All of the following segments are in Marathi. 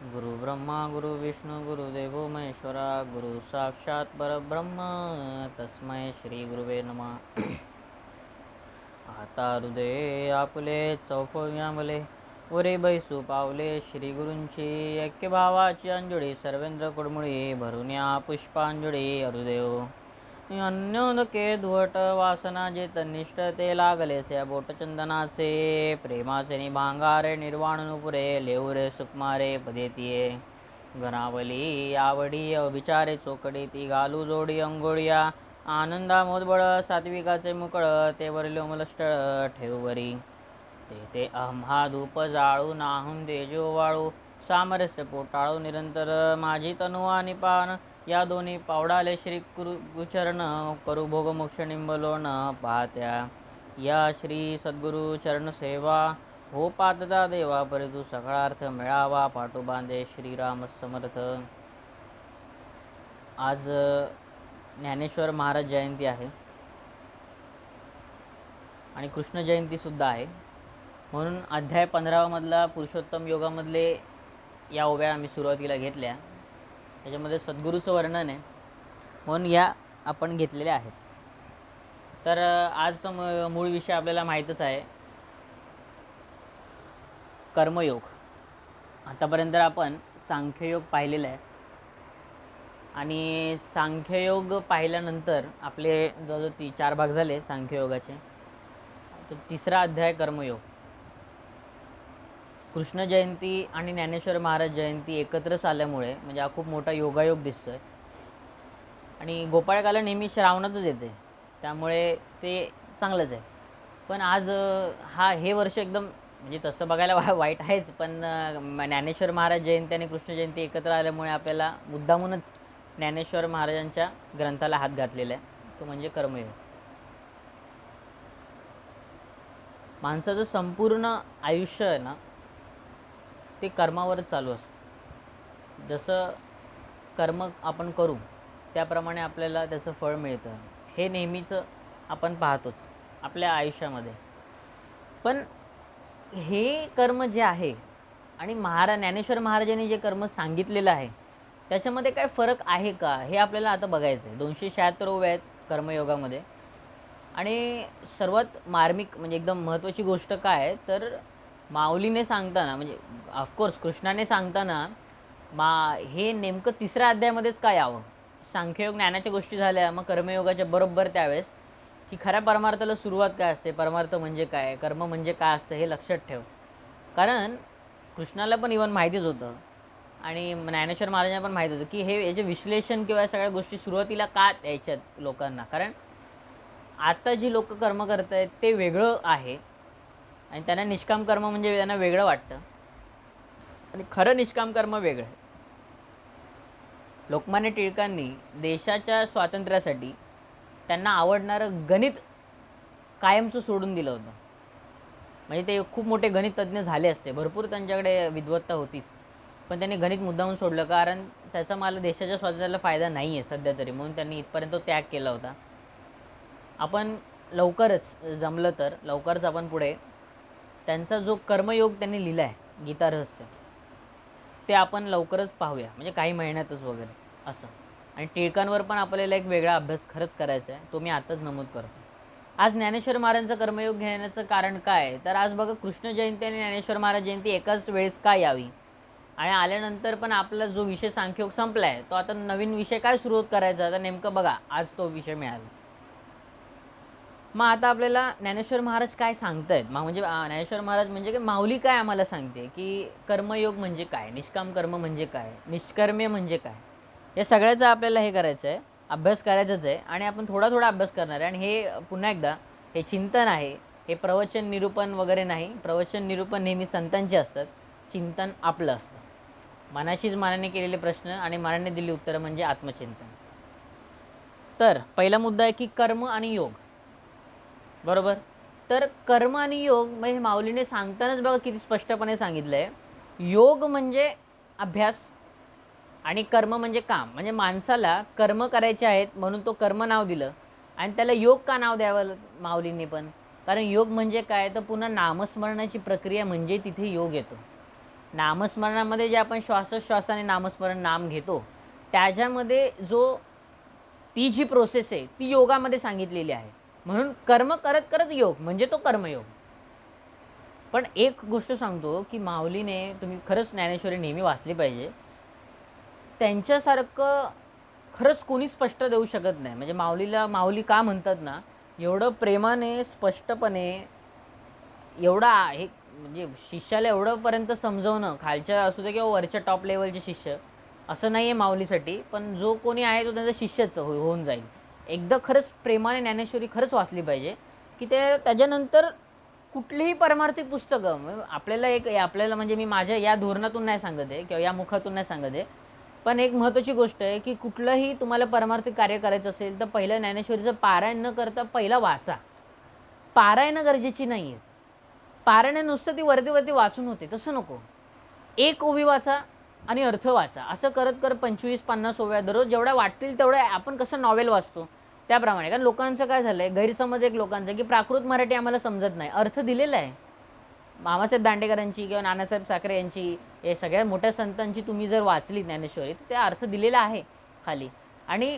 गुरु ब्रह्मा गुरु विष्णू गुरुदेवो महेश्वरा गुरु साक्षात परब्रह्म तस्मै श्री गुरुवे नमः. आता हृदये आपुले चौफव्यामले वरे बैसू पावले श्री गुरूंची ऐक्य भावाची अंजुळी सर्वेंद्र कुडमुळी भरुन्या पुष्पांजुळी हृदयो अन्योदके धुवट वासना जे तनिष्ठ ते लागले से बोटचंदनाचे प्रेमाचे निभांगारे निर्वाणनुपुरे लेऊरे सुकुमारे पदेतिये घनावली आवडी अविचारे चोकडी ती घालू जोडी अंघोळिया आनंदा मोदबळ सात्विकाचे मुकळ ते वरलो मलष्टळ ठेववरी ते अहम हा धूप जाळू नाहून देजो वाळू सामरस्य पोटाळू निरंतर माझी तनु आणि पान या दोन्ही पावडाले श्री गुरुचरण करू भोग मोक्ष निंबलोन पाहत्या या श्री सद्गुरु चरण सेवा हो पातदा देवा परी तू सगळा अर्थ मिळावा पाठू बांधे श्रीराम समर्थ. आज ज्ञानेश्वर महाराज जयंती आहे आणि कृष्ण जयंतीसुद्धा आहे. म्हणून अध्याय 15 मधला पुरुषोत्तम योगामधले या ओव्या आम्ही सुरुवातीला घेतल्या. त्याच्यामध्ये सद्गुरूचं वर्णन आहे म्हणून या आपण घेतलेल्या आहेत. तर आजचा मूळ विषय आपल्याला माहीतच आहे, कर्मयोग. आतापर्यंत आपण सांख्ययोग पाहिलेला आहे आणि सांख्ययोग पाहिल्यानंतर आपले जवळजवळ 4 भाग झाले सांख्ययोगाचे. तर तिसरा अध्याय कर्मयोग. कृष्ण जयंती आणि ज्ञानेश्वर महाराज जयंती एकत्रच आल्यामुळे म्हणजे हा खूप मोठा योगायोग दिसतो आहे. आणि गोपाळकाला नेहमी श्रावणातच येते त्यामुळे ते चांगलंच आहे. पण आज हे वर्ष एकदम म्हणजे तसं बघायला वाईट आहेच, पण ज्ञानेश्वर महाराज जयंती आणि कृष्ण जयंती एकत्र आल्यामुळे आपल्याला मुद्दामूनच ज्ञानेश्वर महाराजांच्या ग्रंथाला हात घातलेला आहे, तो म्हणजे कर्मयोग. माणसाचं संपूर्ण आयुष्य आहे ना ते कर्मावरच चालू असतं. जसं कर्म आपण करू त्याप्रमाणे आपल्याला त्याचं फळ मिळतं, हे नेहमीचं आपण पाहतोच आपल्या आयुष्यामध्ये. पण हे कर्म जे आहे आणि ज्ञानेश्वर महाराजांनी जे कर्म सांगितलेलं आहे त्याच्यामध्ये काय फरक आहे का हे आपल्याला आता बघायचं आहे. 276 ओव्या आहेत कर्मयोगामध्ये. आणि सर्वात मार्मिक म्हणजे एकदम महत्त्वाची गोष्ट काय आहे तर माऊलीने सांगताना म्हणजे ऑफकोर्स कृष्णाने सांगताना हे नेमकं 3ऱ्या अध्यायामध्येच काय यावं. सांख्ययोग ज्ञानाच्या गोष्टी झाल्या, मग कर्मयोगाच्या बरोबर त्यावेळेस की खऱ्या परमार्थाला सुरुवात काय असते, परमार्थ म्हणजे काय, कर्म म्हणजे काय असतं हे लक्षात ठेव. कारण कृष्णाला पण इव्हन माहितीच होतं आणि ज्ञानेश्वर महाराजांना पण माहीत होतं की याचे विश्लेषण किंवा या सगळ्या गोष्टी सुरुवातीला का द्यायच्यात लोकांना. कारण आता जी लोक कर्म करत आहेत ते वेगळं आहे आणि त्यांना निष्काम कर्म म्हणजे त्यांना वेगळं वाटतं आणि खरं निष्काम कर्म वेगळं आहे. लोकमान्य टिळकांनी देशाच्या स्वातंत्र्यासाठी त्यांना आवडणारं गणित कायमचं सोडून दिलं होतं. म्हणजे ते खूप मोठे गणित तज्ज्ञ झाले असते, भरपूर त्यांच्याकडे विद्वत्ता होतीच, पण त्यांनी गणित मुद्दामून सोडलं कारण त्याचा मला देशाच्या स्वातंत्र्याला फायदा नाही आहे सध्या तरी, म्हणून त्यांनी इथपर्यंत त्याग केला होता. आपण लवकरच जमलं तर लवकरच आपण पुढे त्यांचा जो कर्मयोग त्यांनी लिहिला आहे गीता रहस्य ते आपण लवकरच पाहूया, म्हणजे काही महिन्यातच वगैरे असं. आणि टिळकांवर पण आपल्याला एक वेगळा अभ्यास खरंच करायचा आहे, तो मी आताच नमूद करतो. आज ज्ञानेश्वर महाराजांचा कर्मयोग घेण्याचं कारण काय तर आज बघा कृष्ण जयंती आणि ज्ञानेश्वर महाराज जयंती एकाच वेळेस का यावी आणि आल्यानंतर पण आपला जो विषय सांख्ययोग संपला आहे तो आता नवीन विषय काय सुरू करायचा तर नेमकं बघा आज तो विषय मिळाला. मग आता आपल्याला ज्ञानेश्वर महाराज काय सांगत आहेत, म्हणजे ज्ञानेश्वर महाराज म्हणजे की माऊली काय आम्हाला सांगते की कर्मयोग म्हणजे काय, निष्काम कर्म म्हणजे काय, निष्कर्म्य म्हणजे काय, या सगळ्याचा आपल्याला हे करायचं आहे, अभ्यास करायचाच आहे. आणि आपण थोडा अभ्यास करणार आहे. आणि हे पुन्हा एकदा हे चिंतन आहे, हे प्रवचन निरूपण वगैरे नाही. प्रवचन निरूपण नेहमी संतांचे असतात, चिंतन आपलं असतं. मनाशीच मनाने केलेले प्रश्न आणि मनाने दिली उत्तरं म्हणजे आत्मचिंतन. तर पहिला मुद्दा आहे की कर्म आणि योग, बरोबर. तर कर्म आणि योग म्हणजे माऊलीने सांगतानाच बघा किती स्पष्टपणे सांगितलं आहे. योग म्हणजे अभ्यास आणि कर्म म्हणजे काम. म्हणजे माणसाला कर्म करायचे आहेत म्हणून तो कर्म नाव दिलं आणि त्याला योग का नाव द्यावं माऊलींनी पण, कारण योग म्हणजे काय तर पुन्हा नामस्मरणाची प्रक्रिया म्हणजे तिथे योग येतो. नामस्मरणामध्ये जे आपण श्वासोश्वासाने नामस्मरण नाम घेतो, त्याच्यामध्ये जो ती जी प्रोसेस आहे ती योगामध्ये सांगितलेली आहे. म्हणून कर्म करत करत योग म्हणजे तो कर्मयोग. पण एक गोष्ट सांगतो की माऊलीने, तुम्ही खरंच ज्ञानेश्वरी नेहमी वाचली पाहिजे. त्यांच्यासारखं खरंच कोणी स्पष्ट देऊ शकत नाही. म्हणजे माऊली का म्हणतात ना, एवढं प्रेमाने स्पष्टपणे एवढा हे, म्हणजे शिष्याला एवढंपर्यंत समजवणं, खालच्या असू दे किंवा वरच्या टॉप लेवलचे शिष्य, असं नाही आहे माऊलीसाठी. पण जो कोणी आहे तो त्यांचा शिष्यच होऊन जाईल. एकदा खरंच प्रेमाने ज्ञानेश्वरी खरंच वाचली पाहिजे, की ते त्याच्यानंतर कुठलीही परमार्थिक पुस्तकं आपल्याला म्हणजे मी माझ्या या धोरणातून नाही सांगत आहे किंवा या मुखातून नाही सांगत आहे, पण एक महत्त्वाची गोष्ट आहे की कुठलंही तुम्हाला परमार्थिक कार्य करायचं असेल तर पहिलं ज्ञानेश्वरीचं पारायण न करता पहिला वाचा. पारायणं गरजेची नाही आहे. पारायण नुसतं ती वरती वाचून होते, तसं नको. एक ओवी वाचा आणि अर्थ वाचा. असं करत करत 25-50 ओव्या दररोज जेवढ्या वाटतील तेवढ्या. आपण कसं नॉवेल वाचतो त्याप्रमाणे. कारण लोकांचं काय झालं आहे, गैरसमज एक लोकांचा, की प्राकृत मराठी आम्हाला समजत नाही. अर्थ दिलेला आहे. मामासाहेब दांडेकरांची किंवा नानासाहेब साखरे यांची, हे सगळ्या मोठ्या संतांची तुम्ही जर वाचली ज्ञानेश्वरी, तर त्या अर्थ दिलेला आहे खाली. आणि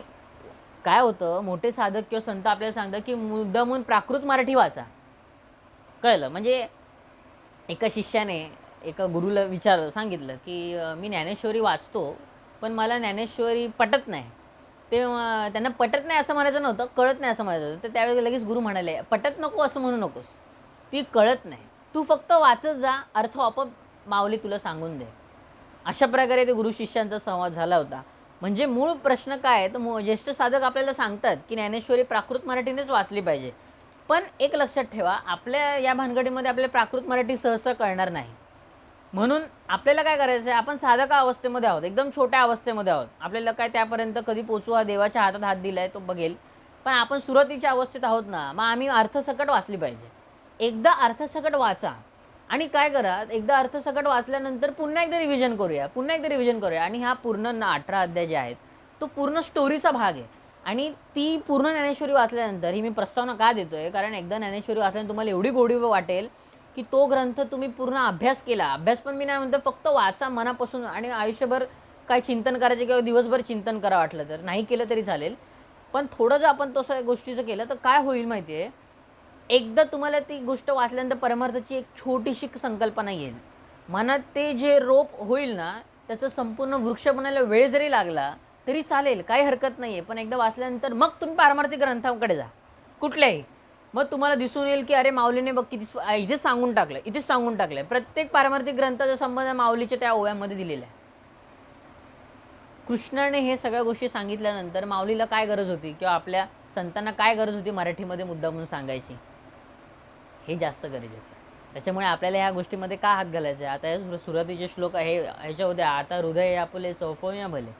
काय होतं, मोठे साधक किंवा संत आपल्याला सांगतात की मुद्दामून प्राकृत मराठी वाचा. कळलं. म्हणजे एका शिष्याने एका गुरुला सांगितलं की मी ज्ञानेश्वरी वाचतो, पण मला ज्ञानेश्वरी पटत नाही. त्यांना पटत नाही असं म्हणायचं नव्हतं, कळत नाही असं म्हणायचं होतं. तर त्यावेळी लगेच गुरु म्हणाले, पटत नको असं म्हणू नकोस, ती कळत नाही, तू फक्त वाचत जा, अर्थ आपोआप माऊली तुला सांगून दे. अशा प्रकारे ते गुरु शिष्यांचा संवाद झाला होता. म्हणजे मूळ प्रश्न काय आहे, तर ज्येष्ठ साधक आपल्याला सांगतात की ज्ञानेश्वरी प्राकृत मराठीनेच वाचली पाहिजे. पण एक लक्षात ठेवा, आपल्या या भानगडीमध्ये आपल्याला प्राकृत मराठी सहसा कळणार नाही. म्हणून आपल्याला काय करायचं आहे, आपण साधका अवस्थेमध्ये आहोत, एकदम छोट्या अवस्थेमध्ये आहोत. आपल्याला काय त्यापर्यंत कधी पोचू, हा देवाच्या हातात हात दिला आहे, तो बघेल. पण आपण सुरुवातीच्या अवस्थेत आहोत ना, मग आम्ही अर्थसकट वाचली पाहिजे. एकदा अर्थसकट वाचा आणि काय करा, एकदा अर्थसकट वाचल्यानंतर पुन्हा एकदा रिव्हिजन करूया. आणि हा पूर्ण 18 अध्याय जे आहेत, तो पूर्ण स्टोरीचा भाग आहे. आणि ती पूर्ण ज्ञानेश्वरी वाचल्यानंतर, ही मी प्रस्तावना का देतोय, कारण एकदा ज्ञानेश्वरी वाचल्यानंतर तुम्हाला एवढी गोडी वाटेल की तो ग्रंथ तुम्ही पूर्ण अभ्यास केला. अभ्यास पण मी नाही म्हणतो, फक्त वाचा मनापासून. आणि आयुष्यभर काय चिंतन करायचे किंवा दिवसभर चिंतन करा वाटलं तर, नाही केलं तरी चालेल. पण थोडं जर आपण तसं गोष्टीचं केलं तर काय होईल माहिती आहे, एकदा तुम्हाला ती गोष्ट वाचल्यानंतर परमार्थाची एक छोटीशी संकल्पना येईल मनात. ते जे रोप होईल ना, त्याचं संपूर्ण वृक्ष बनायला वेळ जरी लागला तरी चालेल, काही हरकत नाही आहे. पण एकदा वाचल्यानंतर मग तुम्ही पारमार्थिक ग्रंथाकडे जा, कुठल्याही. मग तुम्हाला दिसून येईल की अरे माऊलीने बघ किती इथेच सांगून टाकलं. प्रत्येक पारमार्थिक ग्रंथाचा संबंध माऊलीच्या त्या ओव्यामध्ये दिलेला आहे. कृष्णाने हे सगळ्या गोष्टी सांगितल्यानंतर माऊलीला काय गरज होती किंवा आपल्या संतांना काय गरज होती मराठीमध्ये मुद्दामून सांगायची, हे जास्त गरजेचं आहे. त्याच्यामुळे आपल्याला ह्या गोष्टीमध्ये का हात घालायचा आहे. आता हे सुरुवातीचे श्लोक आहे ह्याच्या होत्या, आता हृदय आपुले चौफोया भले,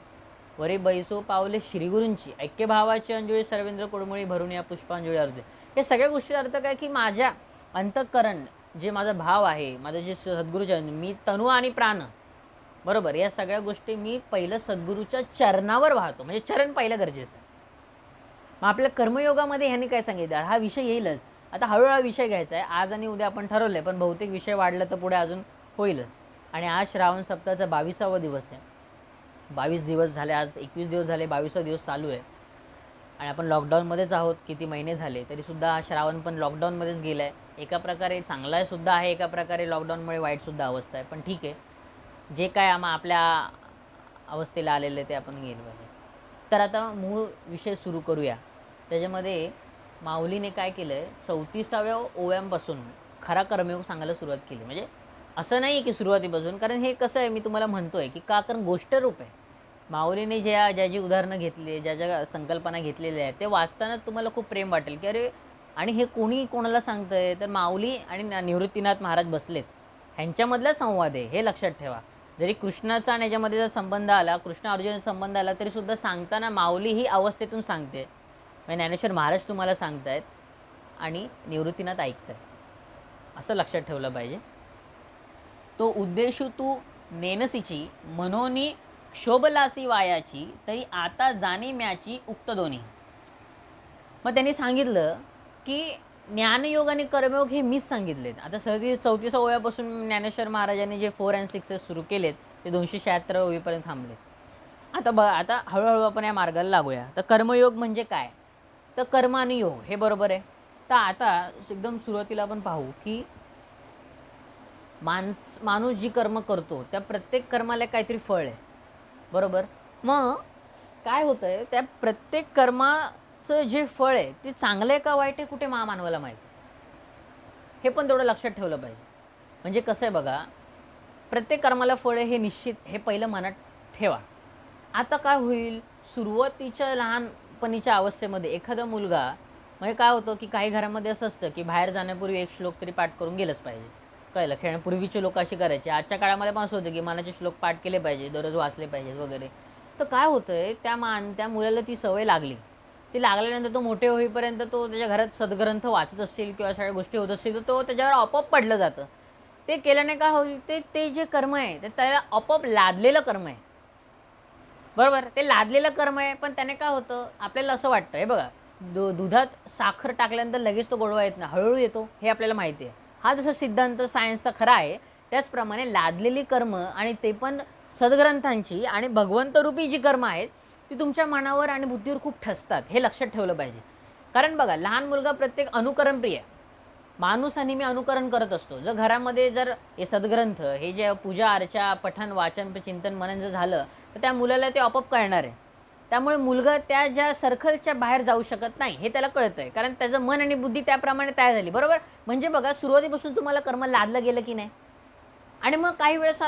वरी बैसो पावले श्रीगुरूंची, ऐक्य भावाची अंजुळी सर्वेंद्र कुडमुळी भरून या पुष्पांजळी अर्थ. हे सगळ्या गोष्टी अर्थ काय की माझ्या अंतःकरण, जे माझा भाव आहे, माझं जे सद्गुरूचरण, मी तनु आणि प्राण, बरोबर, या सगळ्या गोष्टी मी पहिलं सद्गुरूच्या चरणावर वाहतो. म्हणजे चरण पहिलं गरजेचं आहे. मग आपल्या कर्मयोगामध्ये ह्यांनी काय सांगितलं, हा विषय येईलच. आता हळूहळू विषय घ्यायचा आहे. आज आणि उद्या आपण ठरवलं, पण बहुतेक विषय वाढलं तर पुढे अजून होईलच. आणि आज श्रावण सप्ताहाचा 22वा दिवस आहे. 22 दिवस झाले, आज 21 दिवस झाले, 22वा दिवस चालू आहे. आणि आपण लॉकडाऊनमध्येच आहोत. किती महिने झाले तरीसुद्धा हा श्रावण पण लॉकडाऊनमध्येच गेला आहे. एका प्रकारे चांगला सुद्धा आहे, एका प्रकारे लॉकडाऊनमुळे वाईटसुद्धा अवस्था आहे. पण ठीक आहे, जे काय आपल्या अवस्थेला आलेलं आहे ते आपण गेलं पाहिजे. तर आता मूळ विषय सुरू करूया. त्याच्यामध्ये माऊलीने काय केलं आहे, 34व्या ओव्यांपासून खरा कर्मयोग सांगायला सुरुवात केली. म्हणजे असं नाही की सुरुवातीपासून, कारण हे कसं आहे, मी तुम्हाला म्हणतो आहे की का, कारण गोष्टरूप आहे. माऊलीने ज्याची उदाहरणं घेतली, ज्या संकल्पना घेतलेल्या आहेत, ते वाचताना तुम्हाला खूप प्रेम वाटेल की अरे, आणि हे कोणी कोणाला सांगतं आहे, तर माऊली आणि निवृत्तीनाथ महाराज बसलेत, ह्यांच्यामधला संवाद आहे, हे लक्षात ठेवा. जरी कृष्णाचा आणि याच्यामध्ये जर संबंध आला, कृष्ण अर्जुनाचा संबंध आला, तरीसुद्धा सांगताना माऊली ही अवस्थेतून सांगते. म्हणजे ज्ञानेश्वर महाराज तुम्हाला सांगतायत आणि निवृत्तीनाथ ऐकत आहेत, असं लक्षात ठेवलं पाहिजे. तो उद्देशू तू नेनसीची मनोनी क्षोभलासी वायाची, तरी आता जाणे म्याची उक्त दोन्ही. मग त्यांनी सांगितलं की ज्ञानयोग आणि कर्मयोग हे मीच सांगितलेत. आता 34 ओव्यापासून ज्ञानेश्वर महाराजांनी जे 4 and 6 सुरू केलेत ते 276 ओवीपर्यंत थांबलेत. आता बघा, आता हळूहळू आपण या मार्गाला लागूया. तर कर्मयोग म्हणजे काय? तर कर्म आणि योग हे बरोबर आहे. तर आता एकदम सुरुवातीला आपण पाहू की माणूस जी कर्म करतो त्या प्रत्येक कर्माला काहीतरी फळ आहे, बरोबर. मग काय होतं आहे, त्या प्रत्येक कर्माचं जे फळ आहे ते चांगलं आहे का वाईट आहे कुठे मानवाला माहिती, हे पण तेवढं लक्षात ठेवलं पाहिजे. म्हणजे कसं आहे बघा, प्रत्येक कर्माला फळ आहे हे निश्चित, हे पहिलं मनात ठेवा. आता काय होईल, सुरुवातीच्या लहानपणीच्या अवस्थेमध्ये एखादा मुलगा, म्हणजे काय होतं की काही घरामध्ये असं असतं की बाहेर जाण्यापूर्वी एक श्लोक तरी पाठ करून गेलंच पाहिजे. कळलं, खेळण्यापूर्वीचे लोक अशी करायचे. आजच्या काळामध्ये पण असं होतं की मनाचे श्लोक पाठ केले पाहिजे, दररोज वाचले पाहिजेत वगैरे. तर काय होतं आहे, त्या मुलाला ती सवय लागली. ती लागल्यानंतर तो मोठे होईपर्यंत तो त्याच्या घरात सद्ग्रंथ वाचत असतील किंवा सगळ्या गोष्टी होत असतील तर तो त्याच्यावर आपोआप पडलं जातं. ते केल्याने काय होईल, ते जे कर्म आहे ते त्याला आपोआप लादलेलं कर्म आहे, बरोबर. ते लादलेलं कर्म आहे. पण त्याने काय होतं, आपल्याला असं वाटतं, हे बघा, दुधात साखर टाकल्यानंतर लगेच तो गोडवा येत नाही, हळूहळू येतो, हे आपल्याला माहिती आहे. हा जसा सिद्धांत सायन्सचा खरा आहे, त्याचप्रमाणे लादलेली कर्म आणि ते पण सद्ग्रंथांची आणि भगवंतरूपी जी कर्म आहेत ती तुमच्या मनावर आणि बुद्धीवर खूप ठसतात, हे लक्षात ठेवलं पाहिजे. कारण बघा, लहान मुलगा प्रत्येक अनुकरणप्रिय आहे. माणूस आणि मी अनुकरण करत असतो. जर घरामध्ये जर हे सद्ग्रंथ, हे जे पूजा अर्चा पठण वाचन चिंतन मनन जर झालं तर त्या मुलाला ते आपोआप कळणार आहे. त्यामुळे मुलगा त्या ज्या सर्कलच्या बाहेर जाऊ शकत नाही हे त्याला कळतं आहे, कारण त्याचं मन आणि बुद्धी त्याप्रमाणे तयार झाली, बरोबर. म्हणजे बघा, सुरुवातीपासून तुम्हाला कर्म लादलं गेलं की नाही. आणि मग काही वेळेस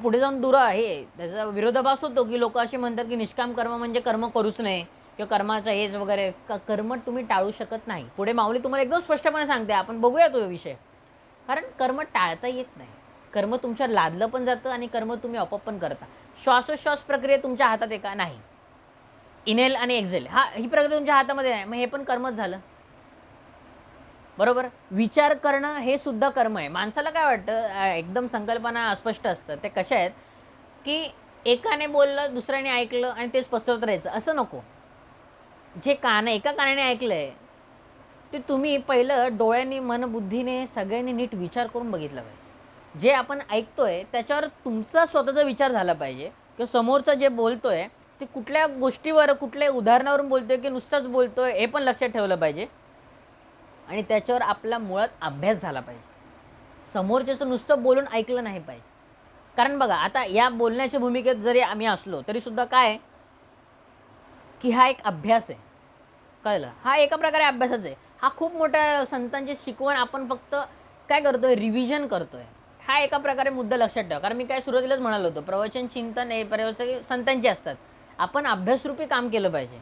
पुढे जाऊन दूर आहे त्याचा विरोधाभास होतो की लोक असे म्हणतात की निष्काम कर्म म्हणजे कर्म करूच नये किंवा कर्माचं हेच वगैरे. कर्म तुम्ही टाळू शकत नाही. पुढे माऊली तुम्हाला एकदम स्पष्टपणे सांगते, आपण बघूया तो विषय. कारण कर्म टाळता येत नाही. कर्म तुमच्या लादलं पण जातं आणि कर्म तुम्ही आपोआप पण करता. श्वासोश्वास प्रक्रिया तुमच्या हातात आहे का? नाही. इनेल आणि एक्झेल ही प्रक्रिया तुमच्या हातामध्ये नाही, मग हे पण कर्मच झालं, बरोबर. विचार करणं हे सुद्धा कर्म आहे. माणसाला काय वाटतं, एकदम संकल्पना अस्पष्ट असतं. ते कशा आहेत की एकाने बोललं, दुसऱ्याने ऐकलं आणि तेच पसरत राहायचं, असं नको. जे एका कानाने ऐकलं आहे ते तुम्ही पहिलं डोळ्यांनी मनबुद्धीने सगळ्यांनी नीट विचार करून बघितलं पाहिजे. जे आपण ऐकतोय त्याच्यावर तुमचा स्वतःचा विचार झाला पाहिजे किंवा समोरचा जे बोलतोय ते कुठल्या गोष्टीवर, कुठल्या उदाहरणावरून बोलतोय की नुसतंच बोलतोय हे पण लक्षात ठेवलं पाहिजे. आणि त्याच्यावर आपला मुळात अभ्यास झाला पाहिजे. समोरच्याचं नुसतं बोलून ऐकलं नाही पाहिजे. कारण बघा, आता या बोलण्याच्या भूमिकेत जरी आम्ही असलो तरीसुद्धा काय की हा एक अभ्यास आहे, कळलं. हा एका प्रकारे अभ्यासच आहे. हा खूप मोठ्या संतांची शिकवण आपण फक्त काय करतोय, रिव्हिजन करतोय. हा एका प्रकारे मुद्दा लक्षात ठेवा. कारण मी काय सुरुवातीलाच म्हणालो होतो, प्रवचन चिंतन हे प्रवचन संतांची असतात. आपण अभ्यासरूपी काम केलं पाहिजे.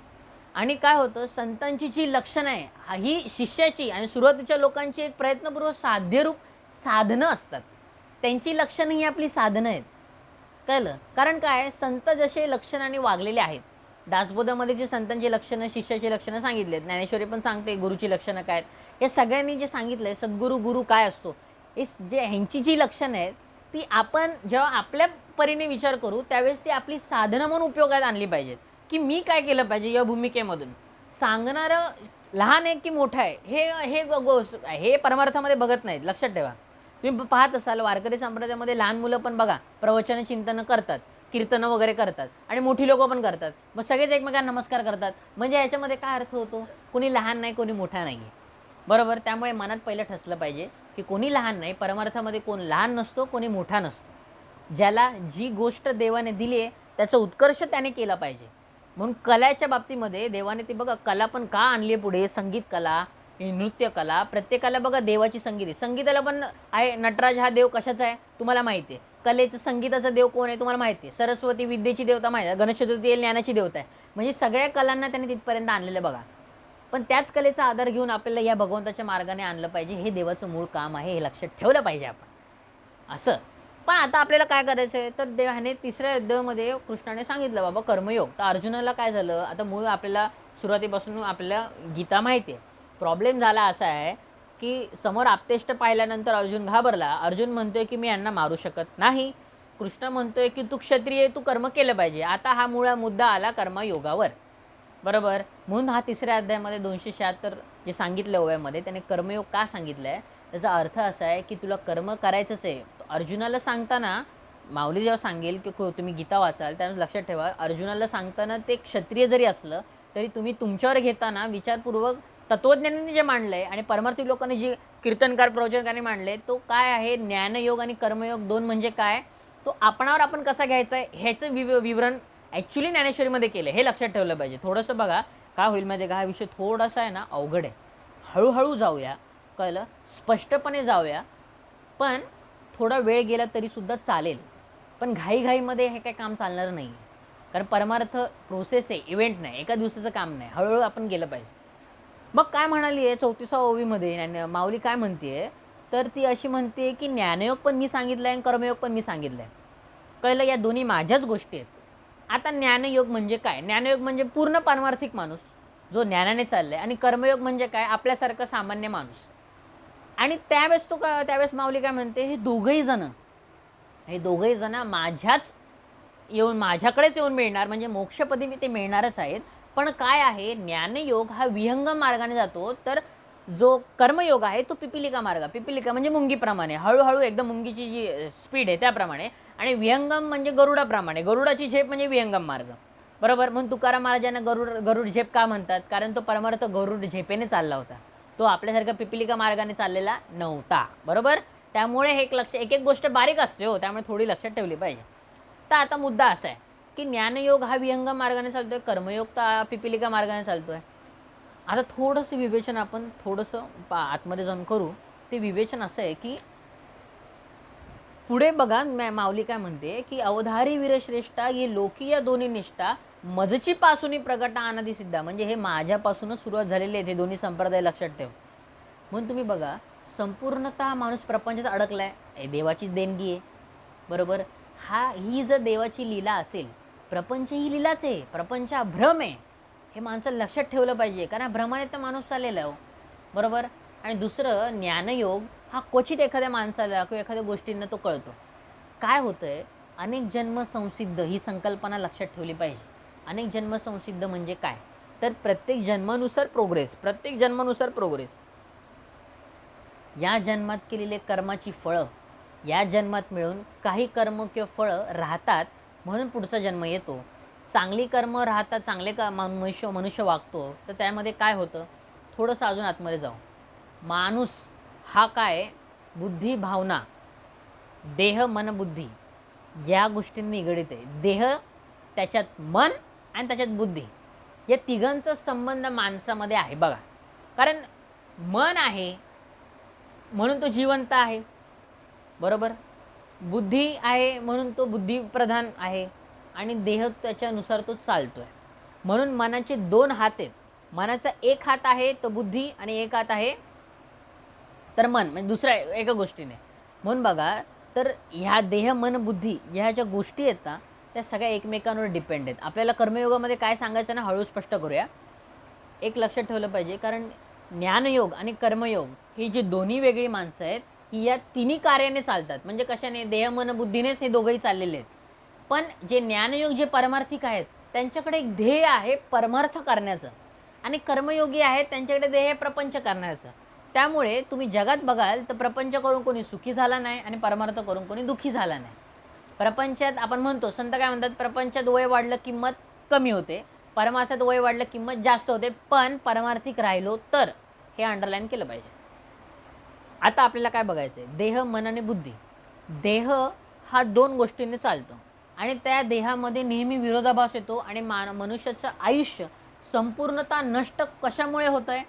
आणि काय होतं, संतांची जी लक्षणं आहे ही शिष्याची आणि सुरुवातीच्या लोकांची एक प्रयत्नपूर्वक साध्यरूप साधनं असतात. त्यांची लक्षणं ही आपली साधनं आहेत, कळलं. कारण काय, संत जसे लक्षणाने वागलेले आहेत. दासबोधामध्ये जे संतांची लक्षणं, शिष्याची लक्षणं सांगितली आहेत, ज्ञानेश्वरी पण सांगते गुरुची लक्षणं काय आहेत. या सगळ्यांनी जे सांगितलं आहे, सद्गुरू गुरु काय असतो, हे ह्यांची जी लक्षणं आहेत ती आपण जेव्हा आपल्या परीने विचार करू त्यावेळेस ती आपली साधनं म्हणून उपयोगात आणली पाहिजेत. की मी काय केलं पाहिजे या भूमिकेमधून. सांगणारं लहान आहे की मोठं आहे हे हे हे परमार्थामध्ये बघत नाहीत, लक्षात ठेवा. तुम्ही पाहत असाल वारकरी संप्रदायामध्ये लहान मुलं पण बघा प्रवचन चिंतन करतात, कीर्तनं वगैरे करतात आणि मोठी लोकं पण करतात. मग सगळेच एकमेकांना नमस्कार करतात. म्हणजे याच्यामध्ये काय अर्थ होतो, कोणी लहान नाही कोणी मोठा नाही आहे, बरोबर. त्यामुळे मनात पहिलं ठसलं पाहिजे की कोणी लहान नाही, परमार्थामध्ये कोण लहान नसतो कोणी मोठा नसतो. ज्याला जी गोष्ट देवाने दिली आहे त्याचा उत्कर्ष त्याने केला पाहिजे. म्हणून कलाच्या बाबतीमध्ये देवाने ती बघा कला पण का आणली आहे पुढे, संगीत कला, नृत्य कला. प्रत्येकाला बघा देवाची संगीत आहे. संगीताला पण आहे. नटराज हा देव कशाचा आहे तुम्हाला माहिती आहे. कलेचं संगीताचा देव कोण आहे तुम्हाला माहिती आहे. सरस्वती विद्येची देवता माहिती आहे. गणेश चतुर्थी ज्ञानाची देवता आहे. म्हणजे सगळ्या कलांना त्यांनी तिथपर्यंत आणलेलं बघा. पण त्याच कलेचा आधार घेऊन आपल्याला या भगवंताच्या मार्गाने आणलं पाहिजे. हे देवाचं मूळ काम आहे, हे लक्षात ठेवलं पाहिजे आपण असं. पण आता आपल्याला काय करायचं आहे, तर देवाने तिसऱ्या अध्यायामध्ये कृष्णाने सांगितलं बाबा कर्मयोग. तर अर्जुनाला काय झालं, आता मूळ आपल्याला सुरुवातीपासून आपल्याला गीता माहिती आहे. प्रॉब्लेम झाला असा आहे की समोर आपतेष्ट पाहिल्यानंतर अर्जुन घाबरला. अर्जुन म्हणतोय की मी यांना मारू शकत नाही. कृष्ण म्हणतोय की तू क्षत्रिय, तू कर्म केलं पाहिजे. आता हा मुळा मुद्दा आला कर्मयोगावर. बरोबर. म्हणून हा तिसऱ्या अध्यायामध्ये 276 जे सांगितलं ओव्यामध्ये त्याने कर्मयोग का सांगितलं आहे, त्याचा अर्थ असा आहे की तुला कर्म करायचंच आहे. अर्जुनाला सांगताना माऊली जेव्हा सांगेल की तुम्ही गीता वाचाल त्यावेळेस लक्षात ठेवा, अर्जुनाला सांगताना ते क्षत्रिय जरी असलं तरी तुम्ही तुमच्यावर घेताना विचारपूर्वक तत्वज्ञानाने जे मांडलं आहे आणि परमार्थी लोकांनी जे कीर्तनकार प्रवचनकारांनी मांडले तो काय आहे, ज्ञानयोग आणि कर्मयोग दोन म्हणजे काय, तो आपणावर आपण कसा घ्यायचा आहे ह्याचं विवरण ॲक्च्युली ज्ञानेश्वरीमध्ये केलं हे लक्षात ठेवलं पाहिजे. थोडंसं बघा काय होईल माहिती का, हा विषय थोडासा आहे ना अवघड आहे. हळूहळू जाऊया, कळलं, स्पष्टपणे जाऊया, पण थोडा वेळ गेला तरीसुद्धा चालेल. पण घाईघाईमध्ये हे काही काम चालणार नाही, कारण परमार्थ प्रोसेस आहे, इव्हेंट नाही, एका दिवसाचं काम नाही. हळूहळू आपण गेलं पाहिजे. मग काय म्हणाली आहे 34व्या ओवीमध्ये माऊली काय म्हणते, तर ती अशी म्हणते की ज्ञानयोग पण मी सांगितलं आहे आणि कर्मयोग पण मी सांगितलं आहे. कळलं, या दोन्ही माझ्याच गोष्टी आहेत. आता ज्ञानयोग म्हणजे काय, ज्ञानयोग म्हणजे पूर्ण पारमार्थिक माणूस जो ज्ञानाने चाललाय, आणि कर्मयोग म्हणजे काय, आपल्यासारखं सामान्य माणूस. आणि त्यावेळेस माऊली काय म्हणते, हे दोघंही जण माझ्याकडेच येऊन मिळणार, म्हणजे मोक्षपदी ते मिळणारच आहेत. पण काय आहे, ज्ञानयोग हा विहंगम मार्गाने जातो, तर जो कर्मयोग आहे तो पिपिलिका म्हणजे मुंगीप्रमाणे हळूहळू एकदम मुंगीची जी स्पीड आहे त्याप्रमाणे, आणि विहंगम म्हणजे गरुडाप्रमाणे, गरुडाची झेप म्हणजे विहंगम मार्ग. बरोबर. म्हणून तुकाराम महाराजांना गरुड झेप का म्हणतात, कारण तो परमार्थ गरुड झेपेने चालला होता, तो आपल्यासारखा पिपिलिका मार्गाने चाललेला नव्हता. बरोबर. त्यामुळे हे एक एक गोष्ट बारीक असते हो, त्यामुळे थोडी लक्षात ठेवली पाहिजे. तर आता मुद्दा असा आहे की ज्ञानयोग हा विहंगम मार्गाने चालतोय, कर्मयोग तर पिपिलिका मार्गाने चालतोय. आता थोडंसं विवेचन आपण थोडंसं आतमध्ये जाऊन करू. ते विवेचन असं आहे की पुढे बघा माऊली काय म्हणते की अवधारी वीरश्रेष्ठा ही लोकीय दोन्ही निष्ठा मजची पासून प्रगटा आनंदी सिद्धा, म्हणजे हे माझ्यापासूनच सुरुवात झालेले आहेत हे दोन्ही संप्रदाय, लक्षात ठेव. म्हणून तुम्ही बघा, संपूर्णतः माणूस प्रपंचात अडकलाय, हे देवाची देणगी आहे. बरोबर. ही जर देवाची लीला असेल, प्रपंच ही लीलाच आहे, प्रपंच हा भ्रम आहे, हे माणसाला लक्षात ठेवलं पाहिजे, कारण भ्रमाने तर माणूस चाललेला आहे. बरोबर. आणि दुसरं, ज्ञानयोग हा क्वचित एखाद्या माणसाला किंवा एखाद्या गोष्टींना तो कळतो. काय होतंय, अनेक जन्म संसिद्ध ही संकल्पना लक्षात ठेवली पाहिजे. अनेक जन्म संसिद्ध म्हणजे काय, तर प्रत्येक जन्मानुसार प्रोग्रेस. या जन्मात केलेले कर्माची फळं या जन्मात मिळून काही कर्म किंवा फळं राहतात, म्हणून पुढचा जन्म येतो. चांगली कर्म राहतात, चांगले मनुष्य वागतो, तर त्यामध्ये काय होतं, थोडंसं अजून आतमध्ये जाऊ. माणूस हा काय, बुद्धी भावना, देह मन बुद्धी या गोष्टींनी निगडीत आहे. देह, त्याच्यात मन आणि त्याच्यात बुद्धी, या तिघांचा संबंध माणसामध्ये आहे बघा. कारण मन आहे म्हणून तो जिवंत आहे. बरोबर. बुद्धी आहे म्हणून तो बुद्धिप्रधान आहे, आणि देह त्याच्यानुसार तो चालतोय. म्हणून मनाचे दोन हात आहेत. मनाचा एक हात आहे तो बुद्धी, आणि एक हात आहे तर मन, म्हणजे दुसऱ्या एका गोष्टीने. म्हणून बघा, तर ह्या देह मन बुद्धी ह्या ज्या गोष्टी आहेत ना, त्या सगळ्या एकमेकांवर डिपेंड आहेत. आपल्याला कर्मयोगामध्ये काय सांगायचं ना, हळू स्पष्ट करूया. एक लक्षात ठेवलं पाहिजे, कारण ज्ञानयोग आणि कर्मयोग ही जी दोन्ही वेगळी माणसं आहेत, ही या तिन्ही कार्याने चालतात. म्हणजे कशाने, देह मन बुद्धीनेच हे दोघंही चाललेले आहेत. पण जे ज्ञानयोग जे परमार्थिक आहेत त्यांच्याकडे एक ध्येय आहे परमार्थ करण्याचं, आणि कर्मयोगी आहेत त्यांच्याकडे ध्येय प्रपंच करण्याचं. त्यामुळे तुम्ही जगात बघाल तर प्रपंच करून कोणी सुखी झाला नाही, आणि परमार्थ करून कोणी दुःखी झाला नाही. प्रपंचात आपण म्हणतो, संत काय म्हणतात, प्रपंचात वय वाढलं किंमत कमी होते, परमार्थात वय वाढलं किंमत जास्त होते. पण परमार्थिक राहिलो तर, हे अंडरलाईन केलं पाहिजे. आता आपल्याला काय बघायचं आहे, देह मन आणि बुद्धी. देह हा दोन गोष्टींनी चालतो, आणि त्या देहामध्ये नेहमी विरोधाभास येतो, आणि मनुष्याचं आयुष्य संपूर्णतः नष्ट कशामुळे होतं आहे,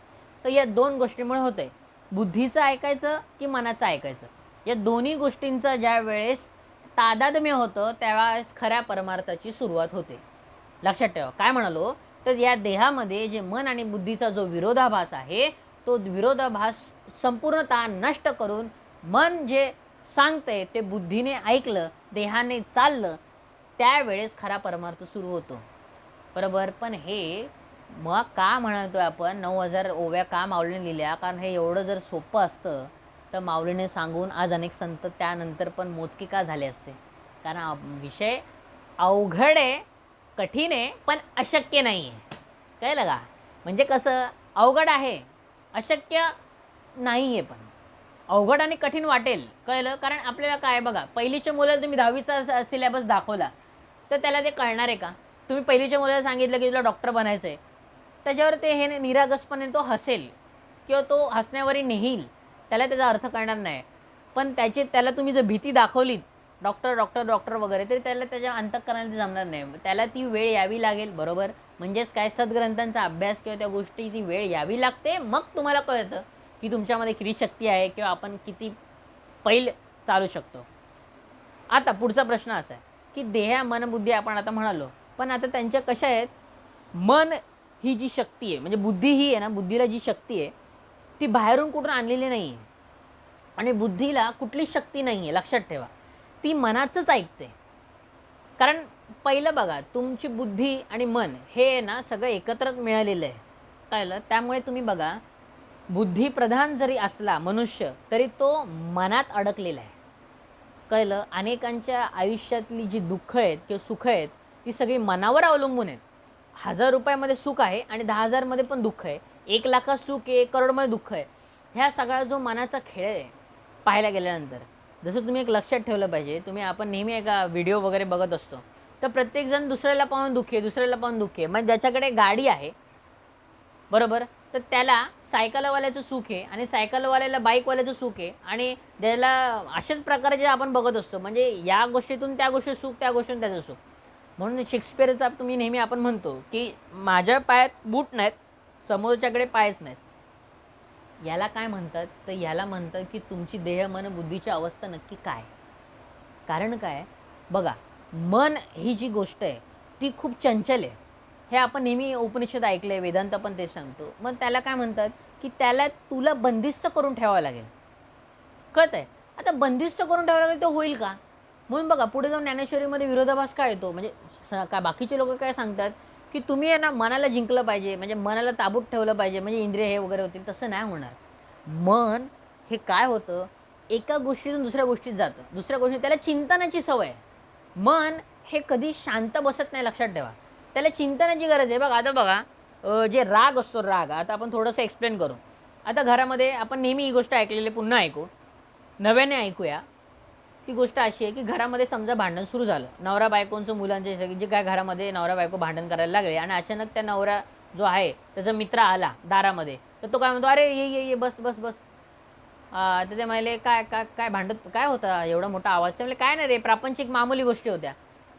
तर या दोन गोष्टींमुळे होतं आहे. बुद्धीचं ऐकायचं की मनाचं ऐकायचं, या दोन्ही गोष्टींचं ज्या वेळेस तादात्म्य होतं त्यावेळेस खऱ्या परमार्थाची सुरुवात होते. लक्षात ठेवा काय म्हणालो, तर या देहामध्ये जे मन आणि बुद्धीचा जो विरोधाभास आहे, तो विरोधाभास संपूर्णतः नष्ट करून मन जे सांगते ते बुद्धीने ऐकलं, देहाने चाललं, त्यावेळेस खरा परमार्थ सुरू होतो. बरोबर. पण हे मग का म्हणतोय आपण 9000 ओव्या का माऊलीने लिहिल्या, कारण हे एवढं जर सोपं असतं तर माऊलीने सांगून आज अनेक संत त्यानंतर पण मोजके का झाले असते. कारण विषय अवघड आहे, कठीण आहे, पण अशक्य नाही आहे. कळलं का? म्हणजे कसं अवघड आहे, अशक्य नाही आहे, पण अवघड आणि कठीण वाटेल, कळलं? कारण आपल्याला काय बघा, पहिलीच्या मुलाला तुम्ही 10वीचा सिलेबस दाखवला तर त्याला ते कळणार आहे का? तुम्ही पहिलीच्या मुलाला सांगितलं की तुला डॉक्टर बनायचं आहे, त्याच्यावर ते हे निरागसपणे तो हसेल किंवा तो हसण्यावरही नेईल, त्याला त्याचा अर्थ कळणार नाही. पण त्याला तुम्ही जर भीती दाखवलीत डॉक्टर डॉक्टर डॉक्टर वगैरे, तरी त्याला त्याच्या अंतःकरणाला ते जमणार नाही. त्याला ती वेळ यावी लागेल, बरोबर? म्हणजेच काय, सद्ग्रंथांचा अभ्यास किंवा त्या गोष्टी ती वेळ यावी लागते, मग तुम्हाला कळतं की तुमच्यामध्ये किती शक्ती आहे किंवा आपण किती पैल चालू शकतो. आता पुढचा प्रश्न असा आहे की देह मन बुद्धी आपण आता म्हणालो, पण आता त्यांच्या कशा आहेत, मन ही जी शक्ती आहे, म्हणजे बुद्धी ही आहे ना, बुद्धीला जी शक्ती आहे ती बाहेरून कुठून आणलेली नाही आहे, आणि बुद्धीला कुठलीच शक्ती नाही आहे, लक्षात ठेवा. ती मनाचंच ऐकते. कारण पहिलं बघा, तुमची बुद्धी आणि मन हे ना सगळं एकत्र मिळालेलं आहे, कळलं? त्यामुळे तुम्ही बघा, बुद्धिप्रधान जरी असला मनुष्य तरी तो मनात अडकलेला आहे, कळलं? अनेकांच्या आयुष्यातली जी दुःख आहेत किंवा सुख आहेत ती सगळी मनावर अवलंबून आहेत. 1000 रुपयामध्ये सुख आहे आणि 10,000मध्ये पण दुःख आहे, 1 लाखात सुख आहे, करोडमध्ये दुःख आहे. ह्या सगळा जो मनाचा खेळ आहे पाहायला गेल्यानंतर, जसं तुम्ही एक लक्षात ठेवलं पाहिजे, आपण नेहमी एका व्हिडिओ वगैरे बघत असतो तर प्रत्येकजण दुसऱ्याला पाहून दुःखी आहे, दुसऱ्याला पाहून दुःखी आहे. म्हणजे ज्याच्याकडे गाडी आहे, बरोबर, तर त्याला सायकलवाल्याचं सुख आहे आणि सायकलवाल्याला बाईकवाल्याचं सुख आहे, आणि त्याला अशाच प्रकारे जे आपण बघत असतो, म्हणजे या गोष्टीतून त्या गोष्टी सुख, त्या गोष्टीतून त्याचं सुख. म्हणून शेक्सपियरचा तुम्ही नेहमी आपण म्हणतो की माझ्या पायात बूट नाहीत, समोरच्याकडे पायच नाहीत. याला काय म्हणतात, तर याला म्हणतात की तुमची देह मन बुद्धीची अवस्था नक्की काय. कारण काय बघा, मन ही जी गोष्ट आहे ती खूप चंचल आहे, हे आपण नेहमी उपनिषद ऐकलं आहे, वेदांत पण ते सांगतो. मग त्याला काय म्हणतात की त्याला तुला बंदिस्त करून ठेवावं लागेल, कळत आहे? आता बंदिस्त करून ठेवावं लागेल तर होईल का? म्हणून बघा, पुढे जाऊन ज्ञानेश्वरीमध्ये विरोधाभास काय येतो, म्हणजे काय बाकीचे लोक काय सांगतात की तुम्ही आहे ना मनाला जिंकलं पाहिजे, म्हणजे मनाला ताबूत ठेवलं पाहिजे, म्हणजे इंद्रिय हे वगैरे होतील. तसं नाही होणार. मन हे काय होतं, एका गोष्टीतून दुसऱ्या गोष्टीत जातं, दुसऱ्या गोष्टी, त्याला चिंतनाची सवय आहे. मन हे कधी शांत बसत नाही, लक्षात ठेवा. त्याला चिंतनाची गरज आहे. बघा आता बघा, जे राग असतो, राग आता आपण थोडंसं एक्सप्लेन करू. आता घरामध्ये आपण नेहमी ही गोष्ट ऐकलेली, पुन्हा ऐकू, नव्याने ऐकूया. ती गोष्ट अशी आहे की घरामध्ये समजा भांडण सुरू झालं, नवरा बायकोंचं, मुलांचे, जे काय घरामध्ये नवरा बायको भांडण करायला लागले, आणि अचानक त्या नवरा जो आहे त्याचा मित्र आला दारामध्ये, तर तो काय म्हणतो, अरे ये ये ये, बस बस बस. तर ते म्हणाले, काय काय काय भांडत काय होता एवढा मोठा आवाज? ते म्हणले, काय नाही रे, प्रापंचिक मामूली गोष्टी होत्या.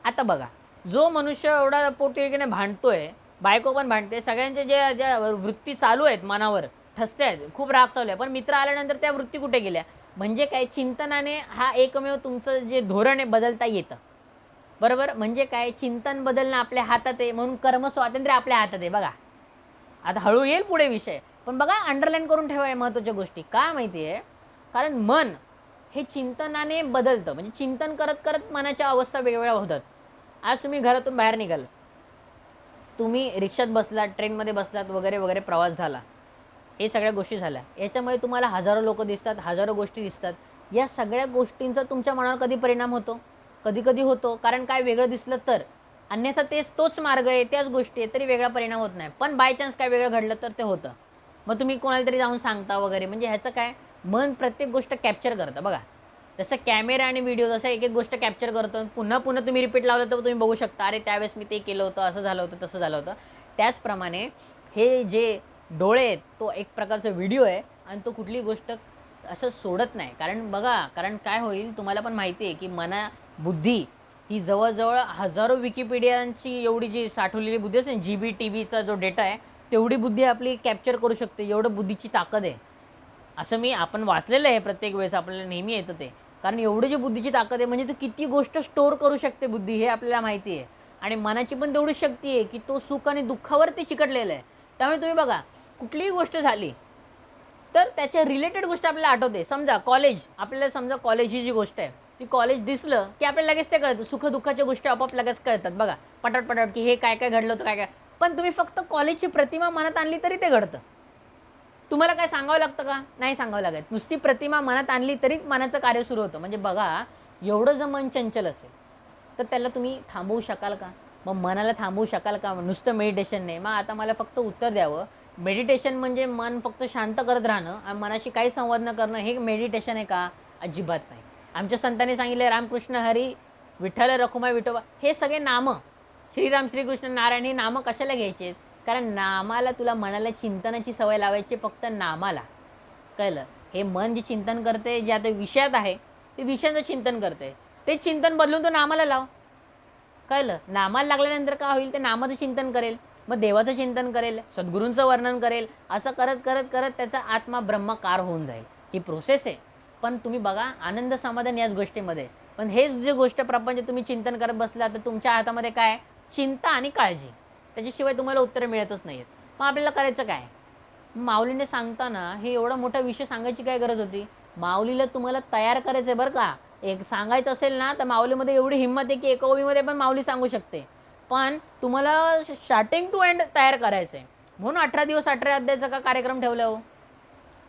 आता बघा, जो मनुष्य एवढा पोटतिडकीने भांडतोय, बायको पण भांडते, सगळ्यांचे ज्या वृत्ती चालू आहेत मनावर, ठसते आहेत, खूप राग चालू आहे, पण मित्र आल्यानंतर त्या वृत्ती कुठे गेल्या? म्हणजे काय, चिंतनाने हा एकमेव तुमचं जे धोरण आहे बदलता येतं, बरोबर? म्हणजे काय, चिंतन बदलणं आपल्या हातात आहे, म्हणून कर्म स्वातंत्र्य आपल्या हातात आहे. बघा, आता हळू येईल पुढे विषय, पण बघा अंडरलाईन करून ठेवा महत्त्वाच्या गोष्टी. काय माहिती आहे, कारण मन हे चिंतनाने बदलतं, म्हणजे चिंतन करत करत मनाच्या अवस्था वेगवेगळ्या होतात. आज तुम्ही घरातून बाहेर निघाल, तुम्ही रिक्षात बसलात, ट्रेनमध्ये बसलात, वगैरे वगैरे, प्रवास झाला, हे सगळ्या गोष्टी झाल्या, याच्यामुळे तुम्हाला हजारो लोक दिसतात, हजारो गोष्टी दिसतात. या सगळ्या गोष्टींचा तुमच्या मनावर कधी परिणाम होतो? कधी कधी होतो. कारण काय, वेगळं दिसलं तर, अन्यथा तोच मार्ग आहे, त्याच गोष्टी आहे, तरी वेगळा परिणाम होत नाही. पण बाय चान्स काय वेगळं घडलं तर ते होतं, मग तुम्ही कोणाला तरी जाऊन सांगता वगैरे. म्हणजे ह्याचं काय, मन प्रत्येक गोष्ट कॅप्चर करतं. बघा, जसं कॅमेरा आणि व्हिडिओ जसं एक एक गोष्ट कॅप्चर करतो, पुन्हा पुन्हा तुम्ही रिपीट लावलं तर तुम्ही बघू शकता, अरे त्यावेळेस मी ते केलं होतं, असं झालं होतं, तसं झालं होतं. त्याचप्रमाणे हे जे डोळे आहेत, तो एक प्रकारचा व्हिडिओ आहे, आणि तो कुठली गोष्ट असं सोडत नाही. कारण बघा, कारण काय होईल, तुम्हाला पण माहिती आहे की बुद्धी ही जवळजवळ हजारो विकिपीडियांची एवढी जी साठवलेली बुद्धी असते, GB TBचा जो डेटा आहे, तेवढी बुद्धी आपली कॅप्चर करू शकते, एवढं बुद्धीची ताकद आहे. असं आपण वाचलेलं आहे, प्रत्येक वेळेस आपल्याला नेहमी येतं ते. कारण एवढी जी बुद्धीची ताकद आहे, म्हणजे तो किती गोष्ट स्टोअर करू शकते बुद्धी, हे आपल्याला माहिती आहे. आणि मनाची पण तेवढी शक्ती आहे की तो सुख आणि दुःखावर ते चिकटलेलं आहे. त्यामुळे तुम्ही बघा, कुठलीही गोष्ट झाली तर त्याच्या रिलेटेड गोष्ट आपल्याला आठवते. समजा कॉलेज, आपल्याला समजा कॉलेज ही जी गोष्ट आहे, ती कॉलेज दिसलं की आपल्याला लगेच ते कळतं, सुख दुःखाच्या गोष्टी आपोआप लगेच कळतात. बघा, पटाट पटाट की हे काय काय घडलं होतं, काय काय. पण तुम्ही फक्त कॉलेजची प्रतिमा मनात आणली तरी ते घडतं. तुम्हाला काय सांगावं लागतं का? नाही सांगावं लागत. नुसती प्रतिमा मनात आणली तरी मनाचं कार्य सुरू होतं. म्हणजे बघा, एवढं जर मन चंचल असेल तर त्याला तुम्ही थांबवू शकाल का? मग मनाला थांबवू शकाल का? नुसतं मेडिटेशन नाही. मग आता मला फक्त उत्तर द्यावं, मेडिटेशन म्हणजे मन फक्त शांत करत राहणं आणि मनाशी काही संवाद न करणं हे मेडिटेशन आहे का? अजिबात नाही. आमच्या संतांनी सांगितले रामकृष्ण हरी, विठ्ठल रखुमाई विठोबा, हे सगळे नामं, श्रीराम श्रीकृष्ण नारायण, ही नामं कशाला घ्यायची? कारण नामाला तुला मनाला चिंतनाची सवय लावायची, फक्त नामाला. कळलं? हे मन जे चिंतन करते, जे आता विषयात आहे ते विषयाचं चिंतन करते, ते चिंतन बदलून तो नामाला लाव. कळलं? नामाला लागल्यानंतर काय होईल? ते नामाचं चिंतन करेल, मग देवाचं चिंतन करेल, सद्गुरूंचं वर्णन करेल, असं करत करत करत त्याचा आत्मा ब्रह्माकार होऊन जाईल. ही प्रोसेस आहे. पण तुम्ही बघा, आनंद समाधान याच गोष्टीमध्ये. पण हेच जे गोष्ट प्रपंच तुम्ही चिंतन करत बसला, तर तुमच्या हातामध्ये काय? चिंता आणि काळजी. त्याच्याशिवाय तुम्हाला उत्तरं मिळतच नाही आहेत. मग आपल्याला करायचं काय? माऊलीने सांगताना हे एवढा मोठा विषय सांगायची काय गरज होती? माऊलीला तुम्हाला तयार करायचं आहे बरं का. एक सांगायचं असेल ना, तर माऊलीमध्ये एवढी हिंमत आहे की एका ओवीमध्ये पण माऊली सांगू शकते. पण तुम्हाला स्टार्टिंग टू एंड तयार करायचं आहे. म्हणून 18 दिवस 18 अध्यायाचा का कार्यक्रम ठेवला हो?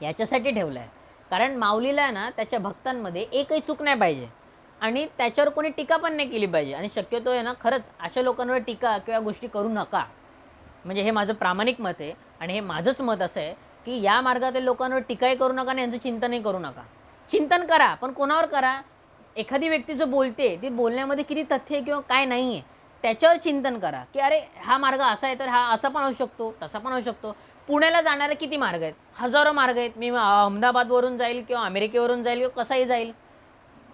याच्यासाठी ठेवला आहे. कारण माऊलीला ना त्याच्या भक्तांमध्ये एकही चूक नाही पाहिजे आणि त्याच्यावर कोणी टीका पण नाही केली पाहिजे. आणि शक्यतो आहे ना, खरंच अशा लोकांवर टीका किंवा गोष्टी करू नका. म्हणजे हे माझं प्रामाणिक मत आहे आणि हे माझंच मत असं आहे की या मार्गातील लोकांवर टीकाही करू नका आणि यांचं चिंतनही करू नका. चिंतन करा, पण कोणावर करा? एखादी व्यक्ती जो बोलते ती बोलण्यामध्ये किती तथ्य आहे किंवा काय नाही आहे त्याच्यावर चिंतन करा. की अरे हा मार्ग असा आहे, तर हा असा पण होऊ शकतो, तसा पण होऊ शकतो. पुण्याला जाणारे किती मार्ग आहेत? हजारो मार्ग आहेत. मी अहमदाबादवरून जाईल किंवा अमेरिकेवरून जाईल किंवा कसाही जाईल.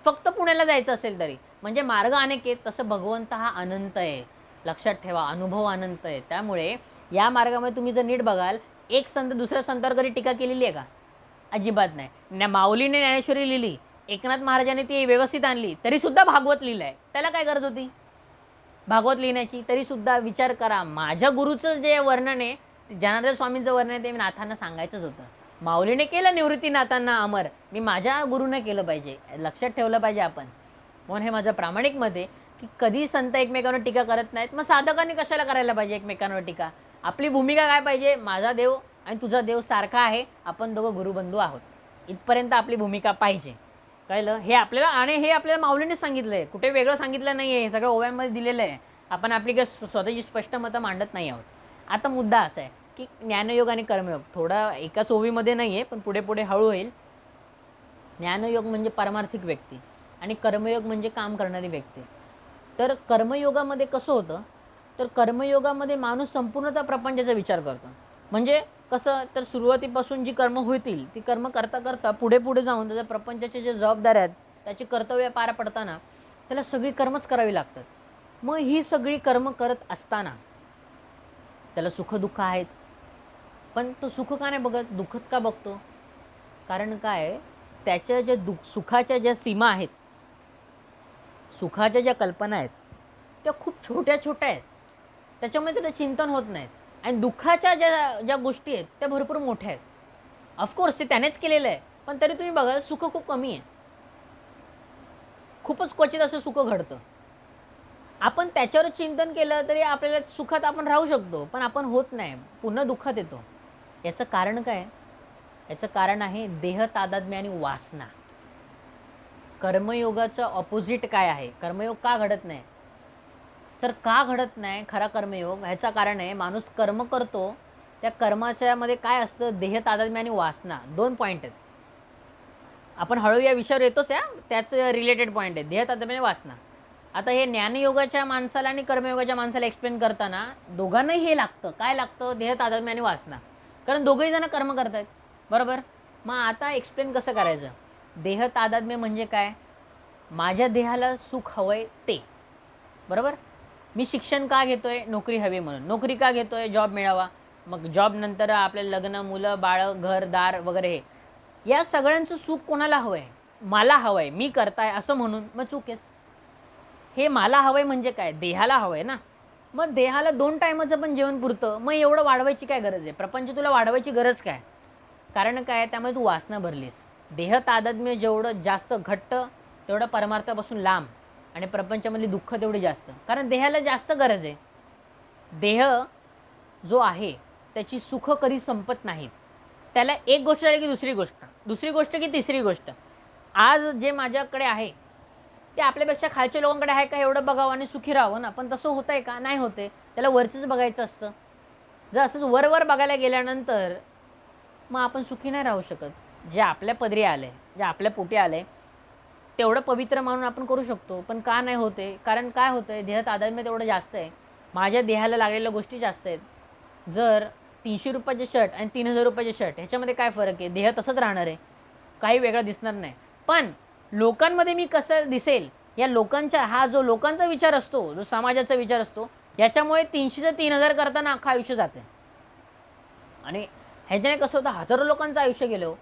फक्त पुण्याला जायचं असेल तरी म्हणजे मार्ग अनेक आहेत. तसं भगवंत हा अनंत आहे. लक्षात ठेवा, अनुभव अनंत आहे. त्यामुळे या मार्गामध्ये तुम्ही जर नीट बघाल, एक संत दुसऱ्या संतावर कधी टीका केलेली आहे का? अजिबात नाही. माऊलीने ज्ञानेश्वरी लिहिली, एकनाथ महाराजांनी ती व्यवस्थित आणली, तरीसुद्धा भागवत लिहिलं आहे. त्याला काय गरज होती भागवत लिहिण्याची? तरीसुद्धा विचार करा, माझ्या गुरुचं जे वर्णन आहे, जनार्दन स्वामींचं वर्णन आहे, ते मी नाथांना सांगायचंच होतं. माऊलीने केलं निवृत्तीनाथांना अमर, मी माझ्या गुरुने केलं पाहिजे. लक्षात ठेवलं पाहिजे आपण. म्हणून हे माझं प्रामाणिक मत आहे की कधी संत एकमेकांवर टीका करत नाहीत. मग साधकांनी कशाला करायला पाहिजे एकमेकांवर टीका? आपली भूमिका काय पाहिजे? माझा देव आणि तुझा देव सारखा आहे, आपण दोघं गुरुबंधू आहोत, इथपर्यंत आपली भूमिका पाहिजे. कळलं? हे आपल्याला, आणि हे आपल्याला माऊलीने सांगितलं आहे, कुठे वेगळं सांगितलं नाही आहे. हे सगळं ओव्यांमध्ये दिलेलं आहे. आपण आपली काही स्वतःची स्पष्ट मतं मांडत नाही आहोत. आता मुद्दा असा आहे की ज्ञानयोग आणि कर्मयोग थोडा एकाच ओवीमध्ये नाही आहे, पण पुढे पुढे हळू होईल. ज्ञानयोग म्हणजे पारमार्थिक व्यक्ती आणि कर्मयोग म्हणजे काम करणारी व्यक्ती. तर कर्मयोगामध्ये कसं होतं? तर कर्मयोगामध्ये माणूस संपूर्णतः प्रपंचाचा विचार करतो. म्हणजे कसं? तर सुरुवातीपासून जी कर्म होतील ती कर्म करता करता पुढे पुढे जाऊन त्याच्या प्रपंचाच्या ज्या जबाबदाऱ्या आहेत, त्याची कर्तव्य पार पडताना त्याला सगळी कर्मच करावी लागतात. मग ही सगळी कर्म करत असताना त्याला सुखदुःख आहेच. पण तो सुख का नाही बघत? दुःखच का बघतो? कारण काय? त्याच्या ज्या सुखाच्या ज्या सीमा आहेत, सुखाच्या ज्या कल्पना आहेत, त्या खूप छोट्या छोट्या आहेत. त्याच्यामुळे त्याचं चिंतन होत नाहीत. आणि दुःखाच्या ज्या ज्या गोष्टी आहेत त्या भरपूर मोठ्या आहेत. ऑफकोर्स ते त्यानेच केलेलं आहे, पण तरी तुम्ही बघा, सुख खूप कमी आहे. खूपच क्वचित असं सुख घडतं. आपण त्याच्यावर चिंतन केलं तरी आपल्याला सुखात आपण राहू शकतो, पण आपण होत नाही, पुन्हा दुःखात येतो. याचं कारण काय? याचं कारण आहे देह तादात्म्य आणि वासना. कर्मयोगाचं ऑपोजिट काय आहे? कर्मयोग का घडत नाही? तर का घडत नाही खरा कर्मयोग? ह्याचं कारण आहे, माणूस कर्म करतो, त्या कर्माच्या मध्ये काय असतं? देह तादात्म्य आणि वासना, 2 पॉईंट आहेत. आपण हळू या विषयावर येतोच या, त्याच रिलेटेड पॉईंट आहे, देह तादात्म्य आणि वासना. आता हे ज्ञानयोगाच्या माणसाला आणि कर्मयोगाच्या माणसाला एक्सप्लेन करताना दोघांनाही हे लागतं. काय लागतं? देह तादात्म्य आणि वासना. कारण दोघंही जण कर्म करत आहेत, बरोबर? मग आता एक्सप्लेन कसं करायचं? देह तादात्म्य म्हणजे काय? माझ्या देहाला सुख हवंय ते, बरोबर? मी शिक्षण का घेतोय? नोकरी हवी म्हणून. नोकरी का घेतोय? जॉब मिळावा. मग जॉब नंतर आपले लग्न, मुलं, बाळं, घरदार वगैरे, हे या सगळ्यांचं सुख कोणाला हवं आहे? मला हवं आहे, मी करताय असं म्हणून. मग चूकेस. हे मला हवं आहे म्हणजे काय? देहाला हवं आहे ना. मग देहाला 2 टायमाचं पण जेवण पुरतं, मग एवढं वाढवायची काय गरज आहे? प्रपंच तुला वाढवायची गरज काय? कारण काय? त्यामुळे तू वासना भरलीस. देह तादात्म्य जेवढं जास्त घट्ट, तेवढं परमार्थापासून लांब, आणि प्रपंचामधली दुःख तेवढी जास्त. कारण देहाला जास्त गरज आहे. देह जो आहे त्याची सुख कधी संपत नाहीत. त्याला एक गोष्ट झाली की दुसरी गोष्ट, दुसरी गोष्ट की तिसरी गोष्ट. आज जे माझ्याकडे आहे ते आपल्यापेक्षा खालच्या लोकांकडे आहे का एवढं बघावं आणि सुखी राहावं ना. पण तसं होतंय का? नाही होते. त्याला वरचंच बघायचं असतं. जर असंच वर बघायला गेल्यानंतर मग आपण सुखी नाही राहू शकत. जे आपल्या पदरी आले, जे आपल्या पोटी आले, तेवढं पवित्र मानून आपण करू शकतो. पण का नाही होते? कारण काय होतंय, देह तादात्म्य तेवढं जास्त आहे. माझ्या देहाला लागलेल्या गोष्टी जास्त आहेत. जर 300 रुपयाचे शर्ट आणि 3000 रुपयाचे शर्ट ह्याच्यामध्ये काय फरक आहे? देह तसंच राहणार आहे, काही वेगळं दिसणार नाही. पण लोकांमध्ये मी कसं दिसेल, या लोकांचा हा जो लोकांचा विचार असतो, जो समाजाचा विचार असतो, याच्यामुळे 300चं 3000 करताना अख्खं आयुष्य जाते. आणि ह्याच्याने कसं होतं, हजारो लोकांचं आयुष्य गेलं.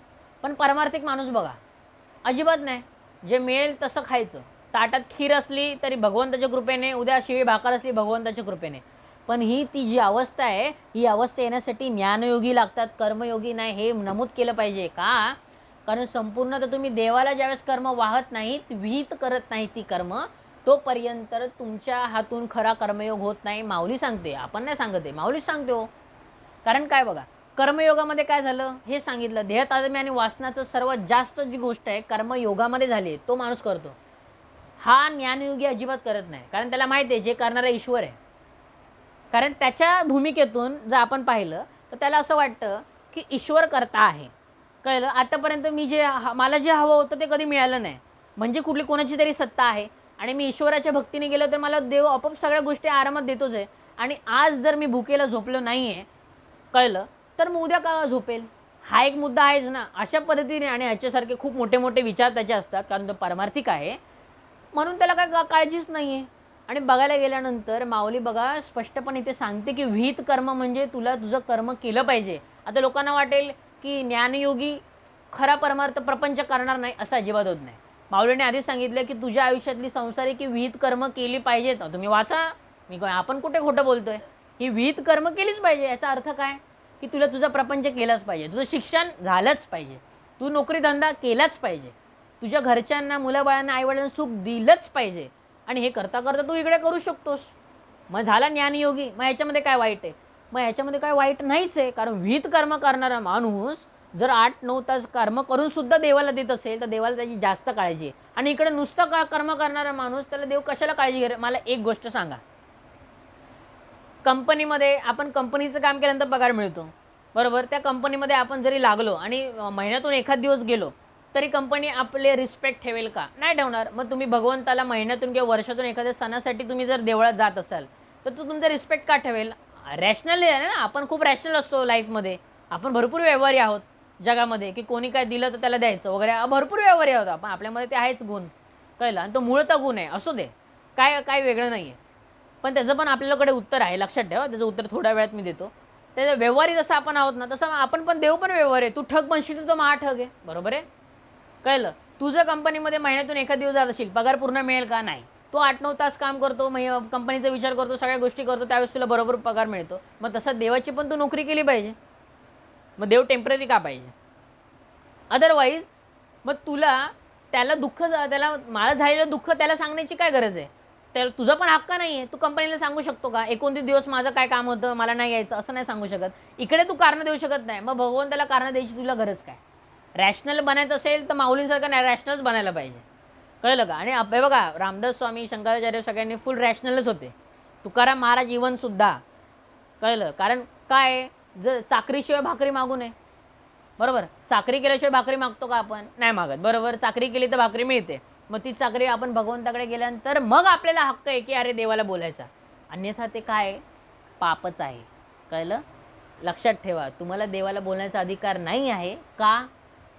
पण पारमार्थिक माणूस बघा, अजिबात नाही. जे मिळेल तसं खायचं. ताटात खीर असली तरी भगवंताच्या कृपेने, उद्या शिळी भाकर असली भगवंताच्या कृपेने. पण ही ती जी अवस्था आहे, ही अवस्था येण्यासाठी ज्ञानयोगी लागतात, कर्मयोगी नाही, हे नमूद केलं पाहिजे. का? कारण संपूर्ण तर तुम्ही देवाला ज्यावेळेस कर्म वाहत नाहीत, विहित करत नाही ती कर्म, तोपर्यंत तुमच्या हातून खरा कर्मयोग होत नाही. माऊली सांगते, आपण नाही सांगत आहे, माऊलीच सांगते हो. कारण काय बघा, कर्मयोगामध्ये काय झालं हे सांगितलं. देह तादात्म्य आणि वासनाचं सर्वात जास्त जी गोष्ट आहे कर्मयोगामध्ये झाली, तो माणूस करतो. हा ज्ञानयोगी अजिबात करत नाही. कारण त्याला माहिती आहे जे करणारा ईश्वर आहे. कारण त्याच्या भूमिकेतून जर आपण पाहिलं तर त्याला असं वाटतं की ईश्वर करता आहे. कळलं? आतापर्यंत मी जे मला जे हवं होतं ते कधी मिळालं नाही. म्हणजे कुठली कोणाची तरी सत्ता आहे आणि मी ईश्वराच्या भक्तीने गेलो तर मला देव आपोआप सगळ्या गोष्टी आरामात देतोच आहे. आणि आज जर मी भुकेला झोपलो नाही आहे, कळलं, तर मग उद्या का झोपेल? हा एक मुद्दा आहेच ना. अशा पद्धतीने आणि ह्याच्यासारखे खूप मोठे मोठे विचार त्याचे असतात. कारण तो पारमार्थिक आहे म्हणून त्याला काय काळजीच नाही आहे. आणि बघायला गेल्यानंतर माऊली बघा स्पष्टपणे इथे सांगते की विहित कर्म म्हणजे तुला तुझं कर्म केलं पाहिजे. आता लोकांना वाटेल की ज्ञानयोगी खरा परमार्थ प्रपंच करणार नाही, असं अजिबात होत नाही. माऊलीने आधीच सांगितलं की तुझ्या आयुष्यातली संसारिक की विहित कर्म केली पाहिजेत. तुम्ही वाचा, आपण कुठे खोटं बोलतोय. ही विहित कर्म केलीच पाहिजे. याचा अर्थ काय? की तुला तुझा प्रपंच केलाच पाहिजे, तुझं शिक्षण झालंच पाहिजे, तू नोकरी धंदा केलाच पाहिजे, तुझ्या घरच्यांना, मुलाबाळांना, आईवडिलांना सुख दिलंच पाहिजे. आणि हे करता करता तू इकडे करू शकतोस. मग झाला ज्ञानयोगी. मग ह्याच्यामध्ये काय वाईट आहे? मग ह्याच्यामध्ये काय वाईट नाहीच आहे. कारण विहित कर्म करणारा माणूस जर 8-9 तास कर्म करून सुद्धा देवाला देत असेल तर देवाला त्याची जास्त काळजी आहे. आणि इकडे नुसतं कर्म करणारा माणूस, त्याला देव कशाला काळजी घे? मला एक गोष्ट सांगा, कंपनीमध्ये आपण कंपनीचं काम केल्यानंतर पगार मिळतो, बरोबर? त्या कंपनीमध्ये आपण जरी लागलो आणि महिन्यातून एखाद दिवस गेलो तरी कंपनी आपले रिस्पेक्ट ठेवेल का? नाही ठेवणार. मग तुम्ही भगवंताला महिन्यातून किंवा वर्षातून एखाद्या सणासाठी तुम्ही जर देवळात जात असाल तर तो तुमचा रिस्पेक्ट का ठेवेल? रॅशनल आहे ना, आपण खूप रॅशनल असतो लाईफमध्ये. आपण भरपूर व्यवहारी आहोत जगामध्ये, की कोणी काय दिलं तर त्याला द्यायचं वगैरे, भरपूर व्यवहारी आहोत आपण. आपल्यामध्ये ते आहेच गुण, कळलं? आणि तो मूळचा गुण आहे, असू दे, काय वेगळं नाही आहे. पण त्याचं पण आपल्याकडे उत्तर आहे, लक्षात ठेवा. त्याचं उत्तर थोड्या वेळात मी देतो. त्याच्या व्यवहारी जसं आपण आहोत ना, तसं आपण पण, देव पण व्यवहार आहे. तू ठग बनशील तर तो महाठग आहे, बरोबर आहे? कळलं? तुझं कंपनीमध्ये महिन्यातून एखाद दिवस जात असेल, पगार पूर्ण मिळेल का? नाही. तो 8-9 तास काम करतो, कंपनीचा विचार करतो, सगळ्या गोष्टी करतो, त्यावेळेस तुला बरोबर पगार मिळतो. मग तसं देवाची पण तू नोकरी केली पाहिजे. मग देव टेम्पररी का पाहिजे? अदरवाईज मग तुला त्याला दुःख, त्याला मला झालेलं दुःख त्याला सांगण्याची काय गरज आहे? तर तुझा पण हक्क नाही आहे. तू कंपनीला सांगू शकतो का 29 दिवस माझं काय काम होतं, मला नाही यायचं, असं नाही सांगू शकत. इकडे तू कारणं देऊ शकत नाही. मग भगवंताला कारणं द्यायची तुला गरज काय? रॅशनल बनायचं असेल तर माऊलींसारखं नाही, रॅशनलच बनायला पाहिजे, कळलं का? आणि हे बघा, रामदास स्वामी, शंकराचार्य सगळ्यांनी फुल रॅशनलच होते. तुकाराम महाराज इव्हनसुद्धा, कळलं? कारण काय, जर चाकरीशिवाय भाकरी मागू नये, बरोबर? चाकरी केल्याशिवाय भाकरी मागतो का आपण? नाही मागत, बरोबर? चाकरी केली तर भाकरी मिळते. मग ती चाकरी आपण भगवंताकडे गेल्यानंतर मग आपल्याला हक्क आहे की अरे देवाला बोलायचा. अन्यथा ते काय, पापच आहे, कळलं? लक्षात ठेवा, तुम्हाला देवाला बोलण्याचा अधिकार नाही आहे. का?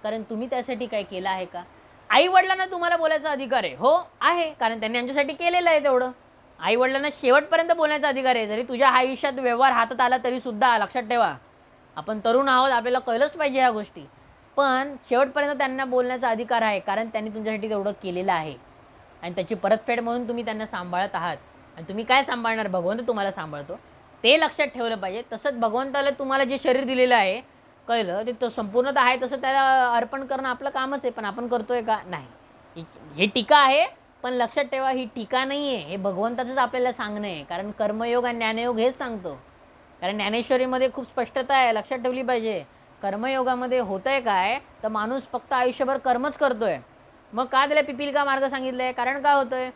कारण तुम्ही त्यासाठी काय केलं आहे का? आई वडिलांना तुम्हाला बोलायचा अधिकार आहे, हो आहे, कारण त्यांनी आमच्यासाठी केलेलं आहे तेवढं. आई वडिलांना शेवटपर्यंत बोलण्याचा अधिकार आहे. जरी तुझ्या आयुष्यात व्यवहार हातात आला तरी सुद्धा, लक्षात ठेवा, आपण तरुण आहोत, आपल्याला कळलंच पाहिजे ह्या गोष्टी. पण शेवटपर्यंत त्यांना बोलण्याचा अधिकार आहे, कारण त्यांनी तुमच्यासाठी तेवढं केलेलं आहे. आणि त्याची परतफेड म्हणून तुम्ही त्यांना सांभाळत आहात. आणि तुम्ही काय सांभाळणार? भगवंत तुम्हाला सांभाळतो, ते लक्षात ठेवलं पाहिजे. तसंच भगवंताला तुम्हाला जे शरीर दिलेलं आहे, कळलं, ते तो संपूर्णतः आहे तसं त्याला अर्पण करणं आपलं कामच आहे. पण आपण करतोय का? नाही. हे टीका आहे, पण लक्षात ठेवा, ही टीका नाही आहे, हे भगवंताचंच आपल्याला सांगणं आहे. कारण कर्मयोग आणि ज्ञानयोग हेच सांगतो. कारण ज्ञानेश्वरीमध्ये खूप स्पष्टता आहे, लक्षात ठेवली पाहिजे. कर्मयोगामध्ये होतं आहे काय, तर माणूस फक्त आयुष्यभर कर्मच करतो आहे, मग का त्याला पिपीलिका मार्ग सांगितलं आहे? कारण काय होतंय,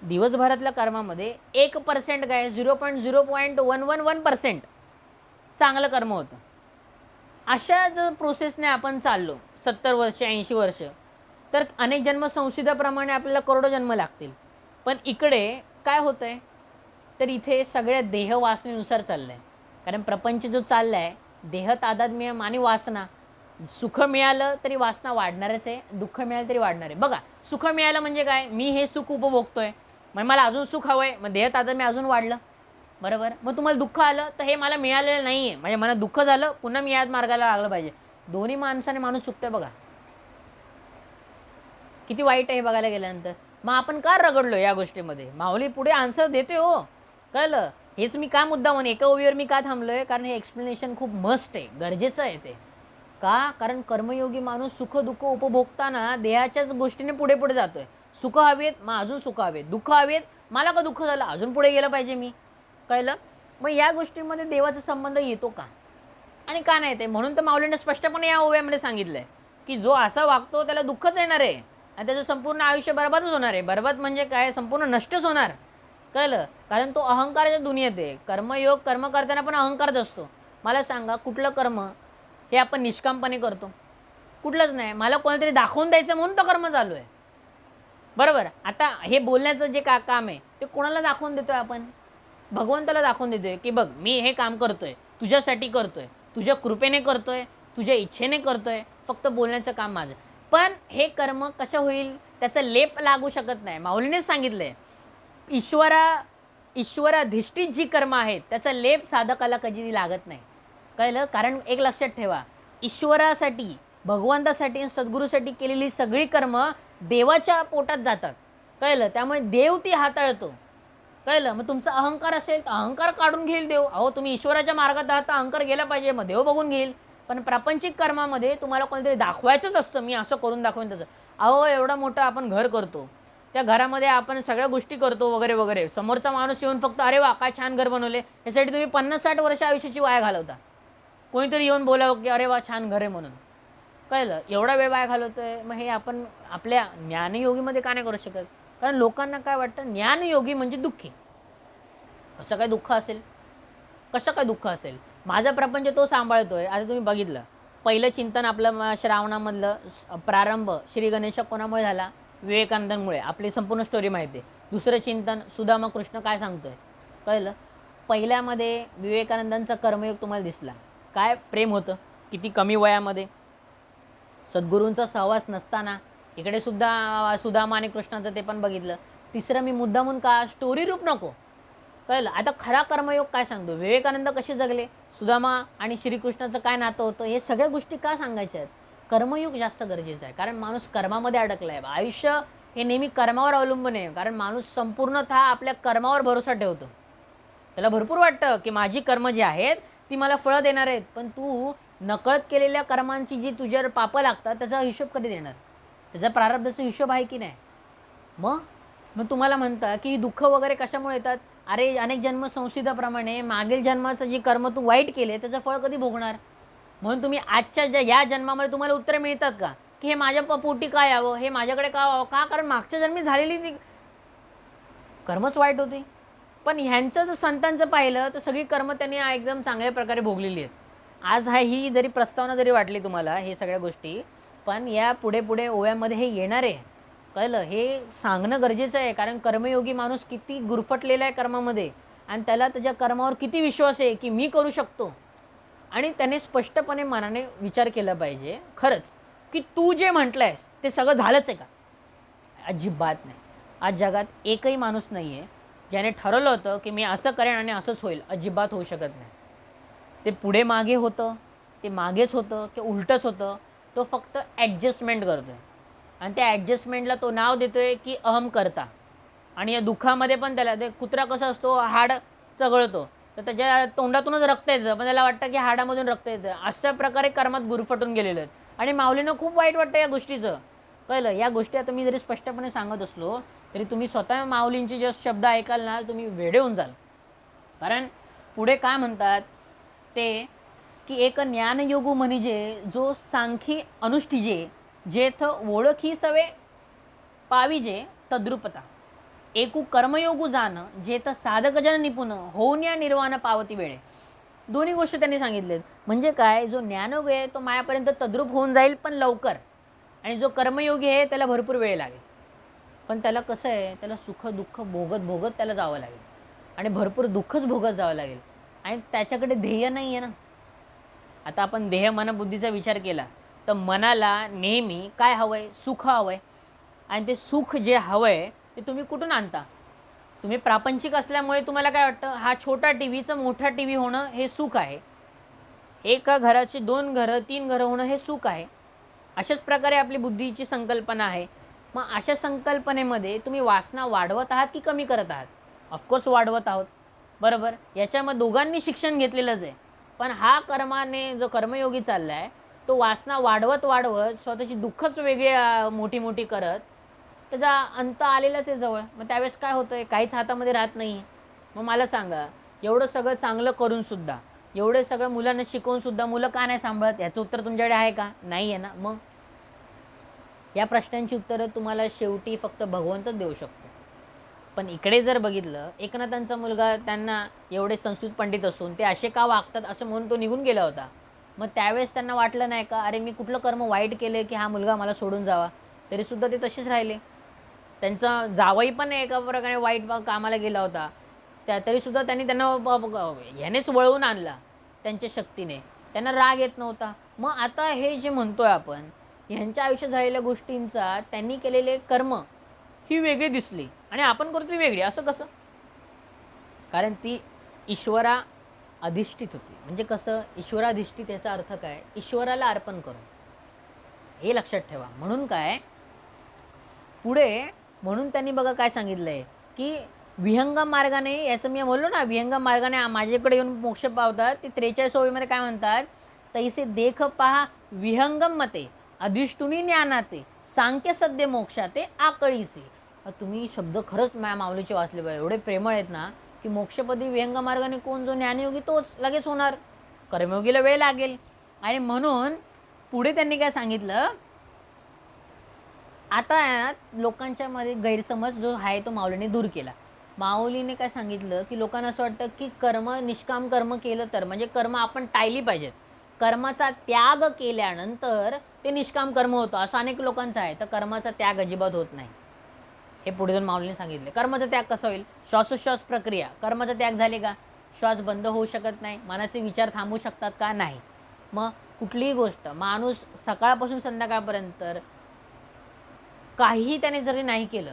दिवसभरातल्या कर्मामध्ये 1% काय 0.111% चांगलं कर्म होतं. अशा जर प्रोसेसने आपण चाललो 70 वर्ष 80 वर्ष, तर अनेक जन्म संसिदाप्रमाणे आपल्याला करोडो जन्म लागतील. पण इकडे काय होतंय, तर इथे सगळ्या देह वासनेनुसार चाललं आहे. कारण प्रपंच जो चालला आहे, देह तादात्म्य आणि वासना. सुख मिळालं तरी वासना वाढणारच आहे, दुःख मिळालं तरी वाढणार आहे. बघा, सुख मिळालं म्हणजे काय, मी हे सुख उपभोगतोय, मग मला अजून सुख हवं आहे, मग देह तादात्म्य अजून वाढलं, बरोबर. मग तुम्हाला दुःख आलं तर हे मला मिळालेलं नाही आहे, म्हणजे मला दुःख झालं, पुन्हा मी याच मार्गाला लागलं पाहिजे. दोन्ही माणसाने माणूस चुकतोय. बघा किती वाईट आहे हे बघायला गेल्यानंतर. मग आपण का रगडलो या गोष्टीमध्ये? माऊली पुढे आन्सर देते हो, कळलं. हेच मी का मुद्दा म्हणून एका ओवीवर मी का थांबलोय, कारण हे एक्सप्लेनेशन खूप मस्ट आहे, गरजेचं आहे ते. का? कारण कर्मयोगी माणूस सुख दुःख उपभोगताना देहाच्याच गोष्टीने पुढे पुढे जातोय. सुख हवेत, मग अजून सुख हवेत, दुःख हवेत, मला का दुःख झालं, अजून पुढे गेलं पाहिजे मी, कळलं. मग या गोष्टीमध्ये देवाचा संबंध येतो का आणि का नाही ते? म्हणून तर माऊलीने स्पष्टपणे या ओव्यामध्ये सांगितलंय की जो असा वागतो त्याला दुःखच येणार आहे आणि त्याचं संपूर्ण आयुष्य बरबादच होणार आहे. बरबाद म्हणजे काय, संपूर्ण नष्टच होणार, कळलं. कारण तो अहंकाराच्या दुनियेत आहे. कर्मयोग कर्म करताना पण अहंकारच असतो. मला सांगा, कुठलं कर्म हे आपण निष्कामपणे करतो? कुठलंच नाही. मला कोणीतरी दाखवून द्यायचं म्हणून तो कर्म चालू आहे, बरोबर. आता हे बोलण्याचं जे काम आहे ते कोणाला दाखवून देतोय आपण? भगवंताला दाखवून देतोय की बघ मी हे काम करतोय, तुझ्यासाठी करतोय, तुझ्या कृपेने करतोय, तुझ्या इच्छेने करतोय, फक्त बोलण्याचं काम माझं. पण हे कर्म कसं होईल, त्याचा लेप लागू शकत नाही. माऊलीनेच सांगितलंय, ईश्वराधिष्ठित जी कर्म आहेत त्याचा लेप साधकाला कधी लागत नाही, कळलं. कारण एक लक्षात ठेवा, ईश्वरासाठी, भगवंतासाठी, सद्गुरूसाठी केलेली सगळी कर्म देवाच्या पोटात जातात, कळलं. त्यामुळे देव ती हाताळतो, कळलं. मग तुमचा अहंकार असेल तर अहंकार काढून घेईल देव. अहो तुम्ही ईश्वराच्या मार्गात आहात तर अहंकार गेला पाहिजे, मग देव बघून घेईल. पण प्रापंचिक कर्मामध्ये तुम्हाला कोणीतरी दाखवायचंच असतं, मी असं करून दाखवेन त्याचं. अहो एवढं मोठं आपण घर करतो, त्या घरामध्ये आपण सगळ्या गोष्टी करतो वगैरे वगैरे, समोरचा माणूस येऊन फक्त अरे वा काय छान घर बनवले, यासाठी तुम्ही 50-60 वर्ष आयुष्याची वाया घालवता. कोणीतरी येऊन बोलावं की अरे वा छान घर आहे म्हणून, कळलं. एवढा वेळ वाया घालवतोय. मग हे आपण आपल्या ज्ञानयोगीमध्ये का नाही करू शकत? कारण लोकांना काय वाटतं, ज्ञानयोगी म्हणजे दुःखी. कसं काय दुःख असेल, कसं काय दुःख असेल? माझा प्रपंच तो सांभाळतोय. आता तुम्ही बघितलं, पहिलं चिंतन आपलं श्रावणामधलं प्रारंभ श्री गणेश कोणामुळे झाला? विवेकानंदांमुळे. आपली संपूर्ण स्टोरी माहिती आहे. दुसरं चिंतन सुदामा कृष्ण काय सांगतोय, कळलं. पहिल्यामध्ये विवेकानंदांचा कर्मयोग तुम्हाला दिसला, काय प्रेम होतं, किती कमी वयामध्ये, सद्गुरूंचा सहवास नसताना. इकडे सुद्धा सुदामा आणि कृष्णाचं ते पण बघितलं. तिसरं मी मुद्दा म्हणून का स्टोरी रूप नको, कळलं. आता खरा कर्मयोग काय सांगतो, विवेकानंद कसे जगले, सुदामा आणि श्रीकृष्णाचं काय नातं होतं, हे सगळ्या गोष्टी का सांगायच्या आहेत? कर्मयोग जास्त गरजेचं आहे. कारण माणूस कर्मामध्ये अडकला आहे. आयुष्य हे नेहमी कर्मावर अवलंबून आहे. कारण माणूस संपूर्णतः आपल्या कर्मावर भरोसा ठेवतो. त्याला भरपूर वाटतं की माझी कर्म जी आहेत ती मला फळं देणार आहेत, पण तू नकळत केलेल्या कर्मांची जी तुझ्यावर पापं लागतात त्याचा हिशोब कधी देणार? त्याचा प्रारब्धाचा हिशोब आहे की नाही? मग मग तुम्हाला म्हणता की ही दुःख वगैरे कशामुळे येतात? अरे अनेक जन्म संसिदाप्रमाणे मागील जन्माचं जी कर्म तू वाईट केले त्याचं फळ कधी भोगणार? म्हणून तुम्ही आजच्या या जन्मामध्ये तुम्हाला उत्तरं मिळतात का की हे माझ्या पोटी काय यावं, हे माझ्याकडे का व्हावं? का? कारण मागच्या जन्मी झालेली ती कर्मच वाईट होती. पण ह्यांचं जर संतांचं पाहिलं तर सगळी कर्म त्यांनी एकदम चांगल्या प्रकारे भोगलेली आहेत. आज ही जरी प्रस्तावना जरी वाटली तुम्हाला हे सगळ्या गोष्टी, पण या पुढे पुढे ओव्यामध्ये हे येणार आहे, कळलं. हे सांगणं गरजेचं आहे. कारण कर्मयोगी माणूस किती गुरफटलेला आहे कर्मामध्ये आणि त्याला त्याच्या कर्मावर किती विश्वास आहे की मी करू शकतो. आणि त्याने स्पष्टपणे मनाने विचार केला पाहिजे खरंच की तू जे म्हटलं आहेस ते सगळं झालंच आहे का? अजिबात नाही. आज जगात एकही माणूस नाही आहे ज्याने ठरवलं होतं की मी असं करेन आणि असंच होईल. अजिबात होऊ शकत नाही. ते पुढे मागे होतं, ते मागेच होतं की उलटंच होतं. तो फक्त ॲडजस्टमेंट करतो आहे आणि त्या ॲडजस्टमेंटला तो नाव देतो आहे की अहम करता. आणि या दुःखामध्ये पण त्याला ते कुत्रा कसा असतो, हाड चघळतो तर त्याच्या तोंडातूनच रक्त येतं, पण त्याला वाटतं की हाडामधून रक्त येतं. अशा प्रकारे कर्मात गुरफटून गेलेले आहेत आणि माऊलीनं खूप वाईट वाटतं या गोष्टीचं, कळलं. या गोष्टी आता मी जरी स्पष्टपणे सांगत असलो तरी तुम्ही स्वतः माऊलींचे जे शब्द ऐकाल ना तुम्ही वेडे होऊन जाल. कारण पुढे काय म्हणतात ते की एक ज्ञानयोगू म्हणजे जो सांखी अनुष्ठिजे जेथ ओळखी सवे पाविजे तद्रुपता, एकू कर्मयोगू जाण जेथ साधक जन निपुण होऊन या निर्वाण पावती वेळे. दोन्ही गोष्टी त्यांनी सांगितलेत. म्हणजे काय, जो ज्ञानयोगी आहे तो मायापर्यंत तद्रूप होऊन जाईल पण लवकर, आणि जो कर्मयोगी आहे त्याला भरपूर वेळ लागेल. पण त्याला कसं आहे, त्याला सुख दुःख भोगत भोगत त्याला जावं लागेल, आणि भरपूर दुःखच भोगत जावं लागेल, आणि त्याच्याकडे ध्येय नाही आहे ना. आता आपण देह मन बुद्धीचा विचार केला तर मनाला नेहमी काय हवं आहे, सुख हवं आहे. आणि ते सुख जे हवं आहे ते तुम्ही कुठून आणता? तुम्ही प्रापंचिक असल्यामुळे तुम्हाला काय वाटतं, हा छोटा टी व्हीचं मोठा टी व्ही होणं हे सुख आहे, एका घराची 2 घरं 3 घरं होणं हे सुख आहे. अशाच प्रकारे आपली बुद्धीची संकल्पना आहे. मग अशा संकल्पनेमध्ये तुम्ही वासना वाढवत आहात की कमी करत आहात? ऑफकोर्स वाढवत आहोत, बरोबर. याच्यामध्ये दोघांनी शिक्षण घेतलेलंच आहे. पण हा कर्माने जो कर्मयोगी चालला आहे तो वासना वाढवत वाढवत स्वतःची दुःखच वेगळी मोठी मोठी करत त्याचा अंत आलेलाच आहे जवळ. मग त्यावेळेस काय होतं आहे, काहीच हातामध्ये राहत नाही. मग मला सांगा, एवढं सगळं चांगलं करूनसुद्धा, एवढे सगळं मुलांना शिकवूनसुद्धा मुलं का नाही सांभाळत? याचं उत्तर तुमच्याकडे आहे का? नाही आहे ना. मग या प्रश्नांची उत्तरं तुम्हाला शेवटी फक्त भगवंतच देऊ शकतो. पण इकडे जर बघितलं, एकनाथांचा मुलगा, त्यांना एवढे संस्कृत पंडित असून ते असे का वागतात असं म्हणून तो निघून गेला होता. मग त्यावेळेस त्यांना वाटलं नाही का, अरे मी कुठलं कर्म वाईट केले की हा मुलगा मला सोडून जावा? तरीसुद्धा ते तसेच राहिले. त्यांचा जावई पण एका प्रकारे वाईट कामाला गेला होता, तरीसुद्धा त्यांना ह्यानेच वळवून आणला त्यांच्या शक्तीने. त्यांना राग येत नव्हता. मग आता हे जे म्हणतोय आपण, ह्यांच्या आयुष्यात झालेल्या गोष्टींचा त्यांनी केलेले कर्म ही वेगळी दिसली आणि आपण करतो ती वेगळी. असं कसं? कारण ती ईश्वरा अधिष्ठित होती. म्हणजे कसं, ईश्वराधिष्ठित याचा अर्थ काय, ईश्वराला अर्पण करून. हे लक्षात ठेवा. म्हणून काय पुढे, म्हणून त्यांनी बघा काय सांगितलं आहे की विहंगम मार्गाने, याचं मी बोललो ना, विहंगम मार्गाने माझ्याकडे येऊन मोक्ष पावतात. ते 43 ओळीमध्ये काय म्हणतात, तैसे देख पहा विहंगम मते अधिष्ठुनी ज्ञानाते सांख्य सद्य मोक्षाते आकळीचे. तुम्ही शब्द खरंच माऊलीचे वाचले पाहिजे, एवढे प्रेमळ आहेत ना, की मोक्षपदी विहंग मार्गाने कोण जो ज्ञानयोगी तोच लगेच होणार, कर्मयोगीला वेळ लागेल. आणि म्हणून पुढे त्यांनी काय सांगितलं, आता लोकांच्या मध्ये गैरसमज जो आहे तो माऊलीने दूर केला. माऊलीने काय सांगितलं की लोकांना असं वाटतं की निष्काम कर्म केलं तर, म्हणजे कर्म आपण टाळली पाहिजेत, कर्माचा त्याग केल्यानंतर ते निष्काम कर्म होतं, असं अनेक लोकांचं आहे. तर कर्माचा त्याग अजिबात होत नाही, हे पुढे जाऊन माऊलीने सांगितले. कर्माचा त्याग कसा होईल? श्वासोश्वास प्रक्रिया, कर्माचा त्याग झाले का? श्वास बंद होऊ शकत नाही, मनाचे विचार थांबू शकतात का? नाही. मग कुठलीही गोष्ट माणूस सकाळपासून संध्याकाळपर्यंत काहीही त्याने जरी नाही केलं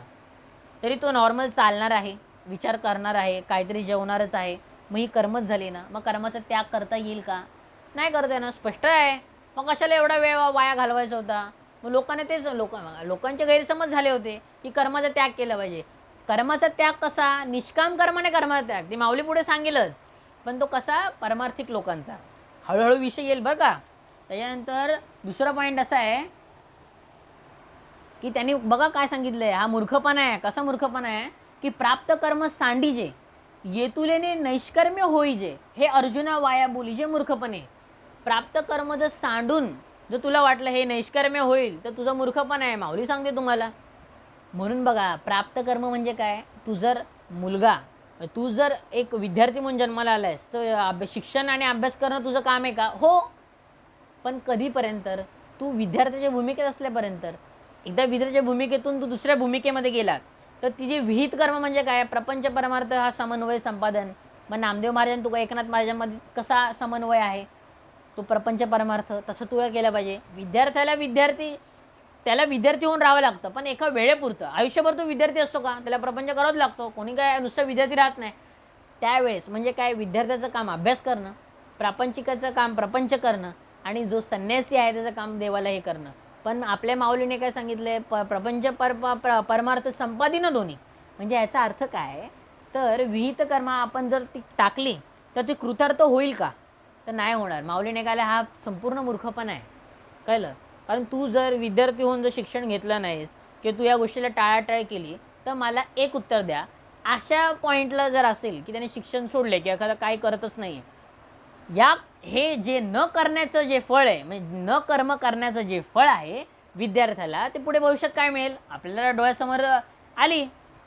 तरी तो नॉर्मल चालणार आहे, विचार करणार आहे, काहीतरी जेवणारच आहे. मग ही कर्मच झाली ना. मग कर्माचा त्याग करता येईल का? नाही करता येणार. स्पष्ट आहे. मग कशाला एवढा वेळ वाया घालवायचा होता? मग लोकांना तेच लोकांचे गैरसमज झाले होते की कर्माचा त्याग केला पाहिजे. कर्माचा त्याग कसा? निष्काम कर्माने कर्माचा त्याग, ती माऊली पुढे सांगेलच. पण तो कसा? परमार्थिक लोकांचा. हळूहळू विषय येईल बरं का. त्याच्यानंतर दुसरा पॉईंट असा आहे की त्यांनी बघा काय सांगितलं आहे, हा मूर्खपणा आहे. कसा मूर्खपणा आहे की प्राप्त कर्म सांडीजे येतुलेने नैष्कर्म्य होईजे, हे अर्जुना वाया बोलीजे मूर्खपणे. प्राप्त कर्म जर सांडून जर तुला वाटलं हे नैष्कर्म्य होईल तर तुझा मूर्खपणा आहे, माऊली सांगते तुम्हाला. म्हणून बघा, प्राप्त कर्म म्हणजे काय, तू जर एक विद्यार्थी म्हणून जन्माला आलायस तर शिक्षण आणि अभ्यास करणं तुझं काम आहे का? हो. पण कधीपर्यंत? तू विद्यार्थ्याच्या भूमिकेत असल्यापर्यंत. एकदा विद्यार्थ्याच्या भूमिकेतून तू दुसऱ्या भूमिकेमध्ये गेलात तर तिचे विहित कर्म म्हणजे काय? प्रपंच परमार्थ हा समन्वय संपादन. मग नामदेव महाराजांनी तुका एकनाथ महाराजांमध्ये कसा समन्वय आहे, तो प्रपंच परमार्थ, तसं तुला केलं पाहिजे. त्याला विद्यार्थी होऊन राहावं लागतं, पण एका वेळेपुरतं. आयुष्यभर तो विद्यार्थी असतो का? त्याला प्रपंच करावाच लागतो. कोणी काय नुसतं विद्यार्थी राहत नाही. त्यावेळेस म्हणजे काय, विद्यार्थ्याचं काम अभ्यास करणं, प्रापंचिकाचं काम प्रपंच करणं, आणि जो संन्यासी आहे त्याचं काम देवाला हे करणं. पण आपल्या माऊलीने काय सांगितलंय, प्रपंच परमार्थ संपादिनं दोन्ही. म्हणजे याचा अर्थ काय, तर विहित कर्म आपण जर ती टाकली तर ती कृतार्थ होईल का? तर नाही होणार. माऊलीने काय, हा संपूर्ण मूर्खपणा आहे. कळलं? कारण तू जर विद्यार्थी होऊन जर शिक्षण घेतलं नाहीस किंवा तू या गोष्टीला टाळाटाळ केली तर मला एक उत्तर द्या, अशा पॉईंटला जर असेल की त्याने शिक्षण सोडले किंवा एखादा काय करतच नाही, हे जे न करण्याचं जे फळ आहे, म्हणजे न कर्म करण्याचं जे फळ आहे विद्यार्थ्याला ते पुढे भविष्यात काय मिळेल आपल्याला डोळ्यासमोर आली,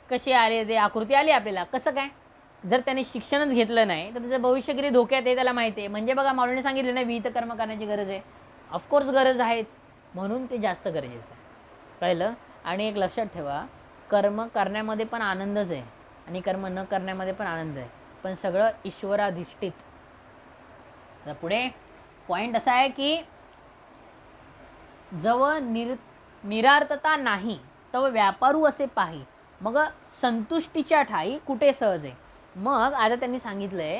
कशी आली ते आकृती आली आपल्याला, कसं काय. जर त्याने शिक्षणच घेतलं नाही तर त्याचं भविष्य किती धोक्यात आहे त्याला माहिती आहे. म्हणजे बघा माऊलीने सांगितलं ना विहित कर्म करण्याची गरज आहे. ऑफकोर्स गरज आहेच, म्हणून ते जास्त गरजेचं आहे. कळलं. आणि एक लक्षात ठेवा, कर्म करण्यामध्ये पण आनंदच आहे आणि कर्म न करण्यामध्ये पण आनंद आहे, पण सगळं ईश्वराधिष्ठित. आता पुढे पॉईंट असा आहे की जवळ निरार्थता नाही तव व्यापारू असे पाही, मग संतुष्टीच्या ठाई कुठे सहज आहे. मग आता त्यांनी सांगितलंय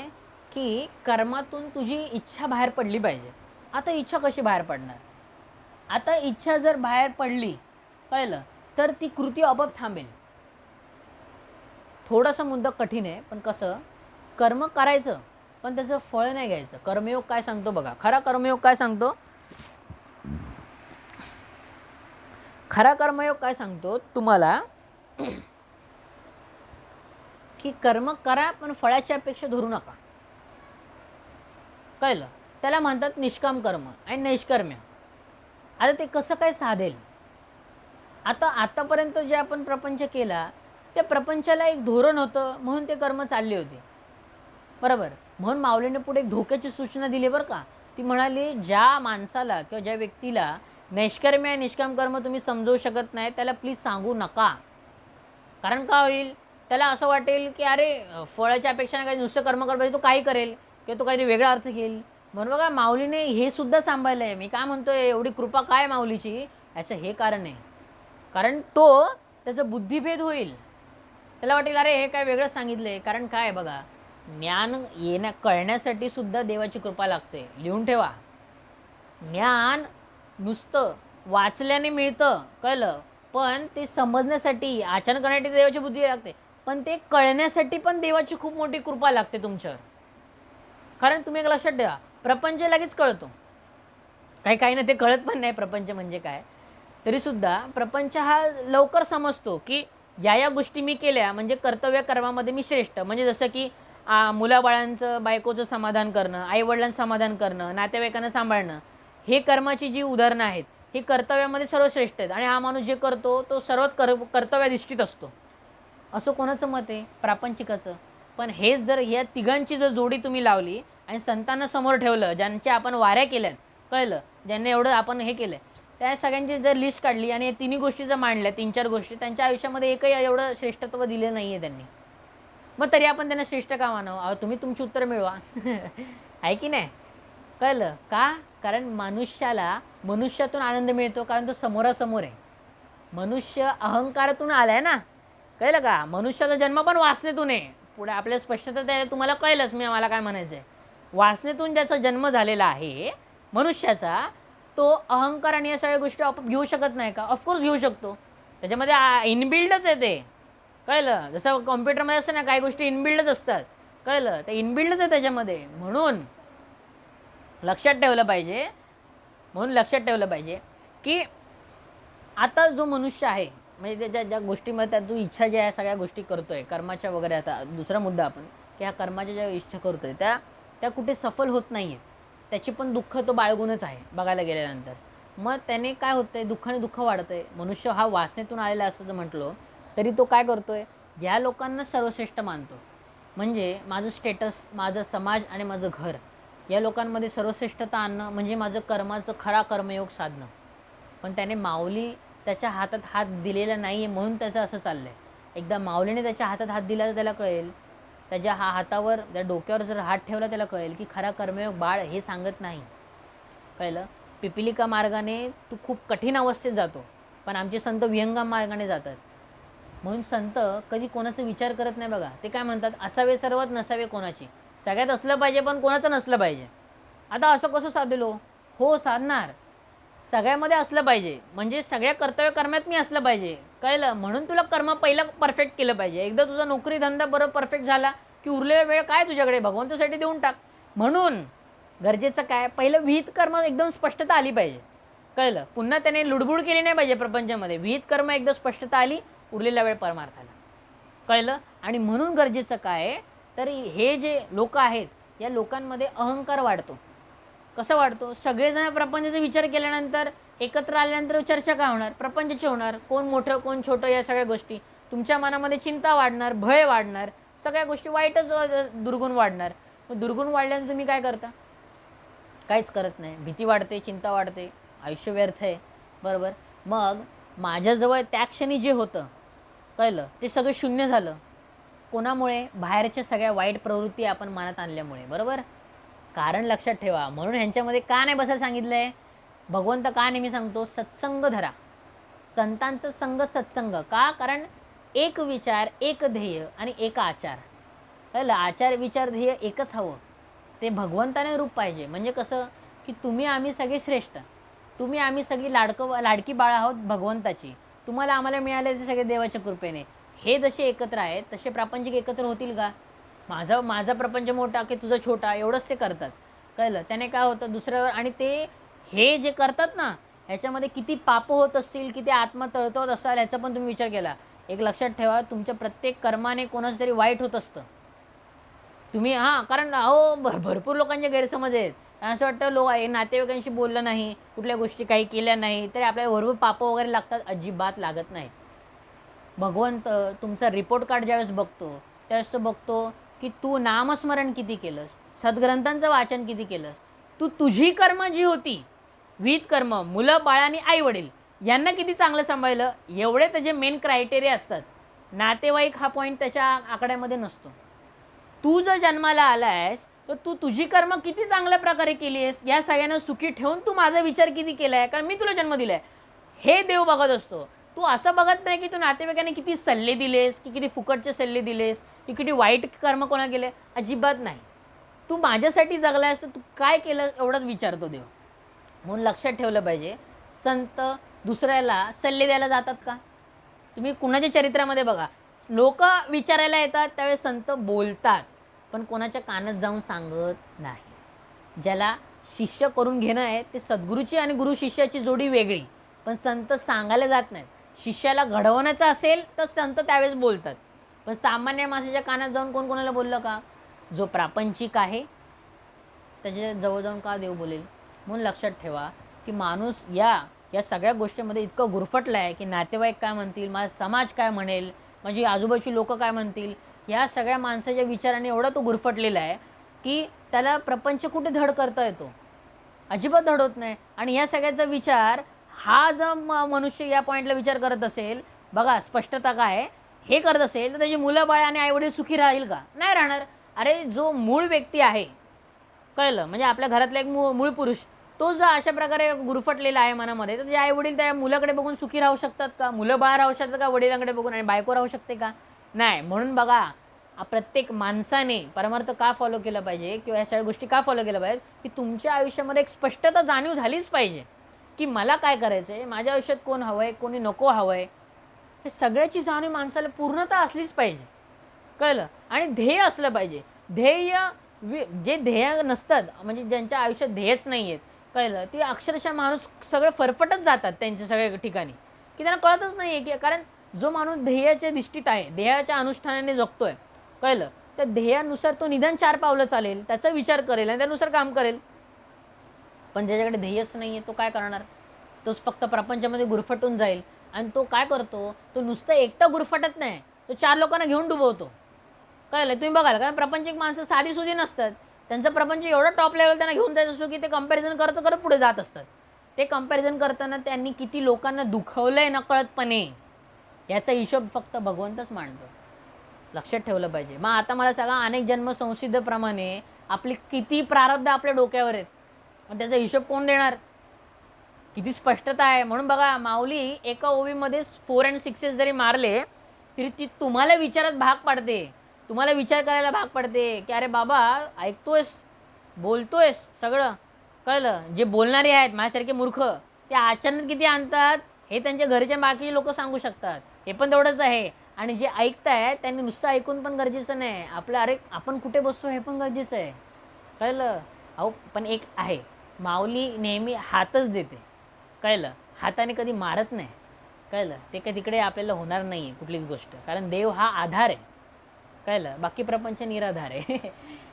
की कर्मातून तुझी इच्छा बाहेर पडली पाहिजे. आता इच्छा कशी बाहेर पडणार. आता इच्छा जर बाहेर पडली, कळलं, तर ती कृती आपोआप थांबेल. थोडासा मुद्दा कठीण आहे, पण कसं कर्म करायचं पण त्याचं फळ नाही घ्यायचं. कर्मयोग काय सांगतो बघा, खरा कर्मयोग काय सांगतो. खरा कर्मयोग काय सांगतो तुम्हाला की कर्म करा पण फळाची अपेक्षा धरू नका. कळलं. त्याला म्हणतात निष्काम कर्म आणि नैष्कर्म्य. आता ते कसं काय साधेल. आतापर्यंत जे आपण प्रपंच केला त्या प्रपंचाला एक धोरण होतं म्हणून ते कर्म चालले होते, बरोबर. म्हणून माऊलीने पुढे एक धोक्याची सूचना दिली बरं का. ती म्हणाली ज्या माणसाला किंवा ज्या व्यक्तीला नैष्कर्म्य आणि निष्काम कर्म तुम्ही समजवू शकत नाही त्याला प्लीज सांगू नका. कारण का होईल, त्याला असं वाटेल की अरे फळाच्या अपेक्षा नाही, काही नुसतं कर्म कर पाहिजे, तो काही करेल किंवा तो काहीतरी वेगळा अर्थ घेईल. म्हणून बघा माऊलीने हे सुद्धा सांभाळलं आहे. मी काय म्हणतोय, एवढी कृपा काय माऊलीची, याचं हे कारण आहे. कारण तो त्याचा बुद्धिभेद होईल, त्याला वाटेल अरे हे काय वेगळं सांगितलं आहे. कारण काय बघा, ज्ञान कळण्यासाठी सुद्धा देवाची कृपा लागते. लिहून ठेवा, ज्ञान नुसतं वाचल्याने मिळतं, कळलं, पण ते समजण्यासाठी आचरण करण्यासाठी देवाची बुद्धी लागते, पण ते कळण्यासाठी पण देवाची खूप मोठी कृपा लागते तुमच्यावर. कारण तुम्ही एक लक्षात ठेवा, प्रपंच लगेच कळतो, काही ना ते कळत पण नाही प्रपंच म्हणजे काय. तरीसुद्धा प्रपंच हा लवकर समजतो की या गोष्टी मी केल्या म्हणजे कर्तव्य कर्मामध्ये मी श्रेष्ठ. म्हणजे जसं की मुलाबाळांचं बायकोचं समाधान करणं, आईवडिलांचं समाधान करणं, नातेवाईकांना सांभाळणं, हे कर्माची जी उदाहरणं आहेत हे कर्तव्यामध्ये सर्वश्रेष्ठ आहेत. आणि हा माणूस जे करतो तो सर्वात कर्तव्याधिष्ठित असतो, असं कोणाचं मत आहे, प्रापंचिकाचं. पण हेच जर ह्या तिघांची जर जोडी तुम्ही लावली आणि संतांना समोर ठेवलं, ज्यांच्या आपण वाऱ्या केल्यात, कळलं, ज्यांनी एवढं आपण हे केलं, त्या सगळ्यांची जर लिस्ट काढली आणि तिन्ही गोष्टी जर मांडल्या, 3-4 गोष्टी, त्यांच्या आयुष्यामध्ये एकही एवढं श्रेष्ठत्व दिलं नाही आहे त्यांनी. मग तरी आपण त्यांना श्रेष्ठ का मानावं. तुम्ही तुमची उत्तर मिळवा. आहे की नाही. कळलं का. कारण मनुष्यातून आनंद मिळतो, कारण तो समोरासमोर आहे. मनुष्य अहंकारातून आलाय ना, कळलं का. मनुष्याचा जन्म पण वासनेतून आहे. पुढे आपल्या स्पष्टता द्यायला तुम्हाला कळलंच मला काय म्हणायचं आहे. वासनेतून ज्याचा जन्म झालेला आहे मनुष्याचा, तो अहंकार आणि या सगळ्या गोष्टी आपोआप घेऊ शकत नाही का. ऑफकोर्स घेऊ शकतो, त्याच्यामध्ये इनबिल्डच आहे ते. कळलं. जसं कॉम्प्युटरमध्ये असतं ना, काही गोष्टी इनबिल्डच असतात, कळलं, ते इनबिल्डच आहे त्याच्यामध्ये. म्हणून लक्षात ठेवलं पाहिजे की आता जो मनुष्य आहे म्हणजे त्याच्या ज्या गोष्टीमध्ये जो इच्छा ज्या सगळ्या गोष्टी करतोय कर्माच्या वगैरे. आता दुसरा मुद्दा आपण की ह्या कर्माच्या ज्या इच्छा करतोय त्या कुठे सफल होत नाही आहेत, त्याची पण दुःख तो बाळगूनच आहे बघायला गेल्यानंतर. मग त्याने काय होतंय, दुःखाने दुःख वाढतंय. मनुष्य हा वासनेतून आलेला असं जर म्हटलो तरी तो काय करतोय, या लोकांना सर्वश्रेष्ठ मानतो. म्हणजे माझं स्टेटस, माझं समाज आणि माझं घर, या लोकांमध्ये सर्वश्रेष्ठता आणणं म्हणजे माझं कर्माचं खरा कर्मयोग साधणं. पण त्याने माऊली त्याच्या हातात हात दिलेला नाही आहे म्हणून त्याचं असं चाललं आहे. एकदा माऊलीने त्याच्या हातात हात दिला तर त्याला कळेल, त्याच्या हातावर, त्या डोक्यावर जर हात ठेवला त्याला कळेल की खरा कर्मयोग बाळ हे सांगत नाही. कळलं. पिपिलिका मार्गाने तू खूप कठीण अवस्थेत जातो, पण आमचे संत विहंगम मार्गाने जातात. म्हणून संत कधी कोणाचा विचार करत नाही बघा. ते काय म्हणतात, असावे सर्वात नसावे कोणाची. सगळ्यात असलं पाहिजे पण कोणाचं नसलं पाहिजे. आता असं कसं साधलो, हो साधणार, सगळ्यामध्ये असलं पाहिजे, म्हणजे सगळ्या कर्तव्य कर्मात मी असलं पाहिजे. कळलं. म्हणून तुला कर्म पहिलं परफेक्ट केलं पाहिजे. एकदा तुझा नोकरी धंदा बरोबर परफेक्ट झाला की उरलेला वेळ काय तुझ्याकडे भगवंतासाठी देऊन टाक. म्हणून गरजेचं काय, पहिलं विहित कर्म एकदम स्पष्टता आली पाहिजे. कळलं. पुन्हा त्याने लुडबुड केली नाही पाहिजे प्रपंचामध्ये. विहित कर्म एकदम स्पष्टता आली, उरलेला वेळ परमार्थाला. कळलं. आणि म्हणून गरजेचं काय, तर हे जे लोक आहेत या लोकांमध्ये अहंकार वाढतो. कसं वाढतो, सगळेजण प्रपंचाचा विचार केल्यानंतर एकत्र आल्यानंतर चर्चा काय होणार? प्रपंचाची होणार. कोण मोठं कोण छोटं या सगळ्या गोष्टी. तुमच्या मनामध्ये चिंता वाढणार, भय वाढणार, सगळ्या गोष्टी वाईटच दुर्गुण वाढणार. मग दुर्गुण वाढल्यानंतर तुम्ही काय करता? काहीच करत नाही. भीती वाढते, चिंता वाढते, आयुष्य व्यर्थ आहे. बरोबर. मग माझ्याजवळ त्या क्षणी जे होतं कळलं ते सगळं शून्य झालं. कोणामुळे? बाहेरच्या सगळ्या वाईट प्रवृत्ती आपण मनात आणल्यामुळे. बरोबर. कारण लक्षात ठेवा. म्हणून ह्यांच्यामध्ये का नाही बसायला सांगितलं आहे? भगवंत का नेहमी सांगतो सत्संग धरा, संतांचं संग सत्संग. का? कारण एक विचार, एक ध्येय आणि एक आचार. कळलं? आचार विचार ध्येय एकच हवं. ते भगवंताने रूप पाहिजे. म्हणजे कसं की तुम्ही आम्ही सगळे श्रेष्ठ, तुम्ही आम्ही सगळी लाडकी बाळ आहोत भगवंताची. तुम्हाला आम्हाला मिळाले ते सगळे देवाच्या कृपेने. हे जसे एकत्र आहेत तसे प्रापंचिक एकत्र होतील का? माझा प्रपंच मोठा की तुझा छोटा एवढंच ते करतात. कळलं? त्याने काय होतं दुसऱ्यावर. आणि ते हे जे करतात ना ह्याच्यामध्ये किती पाप होत असतील, किती आत्मा तळतळत असाल ह्याचा पण तुम्ही विचार केला. एक लक्षात ठेवा, तुमच्या प्रत्येक कर्माने कोणाचं तरी वाईट होत असतं. तुम्ही कारण भरपूर लोकांचे गैरसमज आहेत. असं वाटतं नातेवाईकांशी बोललं नाही, कुठल्या गोष्टी काही केल्या नाही तरी आपल्याला भरपूर पापं वगैरे लागतात. अजिबात लागत नाही. भगवंत तुमचा रिपोर्ट कार्ड ज्यावेळेस बघतो त्यावेळेस तो बघतो की तू नामस्मरण किती केलंस, सद्ग्रंथांचं वाचन किती केलंस, तू तुझी कर्म जी होती विहित कर्म, मुलं बाळ आणि आई वडील यांना किती चांगलं सांभाळलं. एवढे त्याचे मेन क्रायटेरिया असतात. नातेवाईक हा पॉईंट त्याच्या आकड्यामध्ये नसतो. तू जर जन्माला आला आहेस तर तू तुझी कर्म किती चांगल्या प्रकारे केली आहेस या सगळ्यांना सुखी ठेवून तू माझा विचार किती केला आहे, कारण मी तुला जन्म दिला आहे, हे देव बघत असतो. तू असं बघत नाही की तू नातेवाईकांनी किती सल्ले दिलेस, की किती फुकटचे सल्ले दिलेस, की किती वाईट कर्म कोणा केले. अजिबात नाही. तू माझ्यासाठी जगला आहेस तर तू काय केलं एवढंच विचारतो देव. म्हणून लक्षात ठेवलं पाहिजे. संत दुसऱ्याला सल्ले द्यायला जातात का? तुम्ही कुणाच्या चरित्रामध्ये बघा, लोक विचारायला येतात त्यावेळेस संत बोलतात पण कोणाच्या कानात जाऊन सांगत नाही. ज्याला शिष्य करून घेणं आहे ते सद्गुरूची आणि गुरु शिष्याची जोडी वेगळी, पण संत सांगायला जात नाहीत. शिष्याला घडवण्याचं असेल तर संत त्यावेळेस बोलतात. पण सामान्य माणसाच्या कानात जाऊन कोण कोणाला बोललं का? जो प्रापंचिक आहे त्याच्या जवळ जाऊन का देव बोलेल? म्हणून लक्षात ठेवा की माणूस या सगळ्या गोष्टींमध्ये इतकं गुरफटला आहे की नातेवाईक काय म्हणतील, माझा समाज काय म्हणेल, माझी आजूबाजूची लोक काय म्हणतील, या सगळ्या माणसाच्या विचाराने एवढा तो गुरफटलेला आहे की त्याला प्रपंच कुठे धड करता येतो? अजिबात धड होत नाही. आणि या सगळ्याचा विचार हा जर मनुष्य या पॉईंटला विचार करत असेल, बघा स्पष्टता काय, हे करत असेल तर त्याची मुलं बाळ आणि आईवडील सुखी राहील का? नाही राहणार. अरे जो मूळ व्यक्ती आहे, कळलं, म्हणजे आपल्या घरातला एक मूळ पुरुष, तो जर अशा प्रकारे गुरफटलेला आहे मनामध्ये तर त्याचे आई वडील त्या मुलाकडे बघून सुखी राहू शकतात का? मुलं बाळ राहू शकतात का वडिलांकडे बघून? आणि बायको राहू शकते का? नाही. म्हणून बघा प्रत्येक माणसाने परमार्थ का फॉलो केलं पाहिजे किंवा या सगळ्या गोष्टी का फॉलो केल्या पाहिजेत की तुमच्या आयुष्यामध्ये एक स्पष्टता जाणीव झालीच पाहिजे की मला काय करायचं आहे, माझ्या आयुष्यात कोण हवं आहे, कोणी नको हवं आहे, हे सगळ्याची जाणीव माणसाला पूर्णता असलीच पाहिजे. कळलं? आणि ध्येय असलं पाहिजे. जे ध्येय नसतात म्हणजे ज्यांच्या आयुष्यात ध्येयच नाही आहेत, कळलं, ती अक्षरशः माणूस सगळं फरफटत जातात त्यांच्या सगळ्या ठिकाणी की त्यांना कळतच नाही आहे की कारण जो माणूस ध्येयाच्या दृष्टीत आहे, ध्येयाच्या अनुष्ठानाने जगतोय, कळलं, त्या ध्येयानुसार तो निदान 4 पावलं चालेल, त्याचा विचार करेल आणि त्यानुसार काम करेल. पण ज्याच्याकडे ध्येयच नाही आहे तो काय करणार? तोच फक्त प्रपंचामध्ये गुरफटून जाईल. आणि तो काय करतो, तो नुसतं एकटा गुरफटत नाही, तो 4 लोकांना घेऊन डुबवतो. कळलं? तुम्ही बघाल, कारण प्रपंचिक माणसं साधीसुधी नसतात. त्यांचा प्रपंच एवढा टॉप लेवल त्यांना घेऊन जायचं असतो की ते कंपॅरिझन करत पुढे जात असतात. ते कंपॅरिझन करताना त्यांनी किती लोकांना दुखवलं आहे नकळतपणे याचा हिशोब फक्त भगवंतच मांडतो. लक्षात ठेवलं पाहिजे. मग आता मला सांगा, अनेक जन्म संसिद्धप्रमाणे आपली किती प्रारब्ध आपल्या डोक्यावर आहेत, मग त्याचा हिशोब कोण देणार? किती स्पष्टता आहे. म्हणून बघा, माऊली एका ओवीमध्ये 4 and 6 जरी मारले तरी ती तुम्हाला विचारात भाग पाडते, तुम्हाला विचार करायला भाग पडते की अरे बाबा ऐकतोयस, बोलतोयस सगळं, कळलं. जे बोलणारे आहेत माझ्यासारखे मूर्ख ते आचरणात किती आणतात हे त्यांच्या घरच्या बाकी लोक सांगू शकतात, हे पण तेवढंच आहे. आणि जे ऐकतायत त्यांनी नुसतं ऐकून पण गरजेचं नाही, आपलं अरे आपण कुठे बसतो हे पण गरजेचं आहे, कळलं. अहो पण एक आहे, माऊली नेहमी हातच देते, कळलं, हाताने कधी मारत नाही, कळलं. ते काही तिकडे आपल्याला होणार नाही आहे कुठलीच गोष्ट, कारण देव हा आधार आहे, कळलं, बाकी प्रपंच निराधार आहे.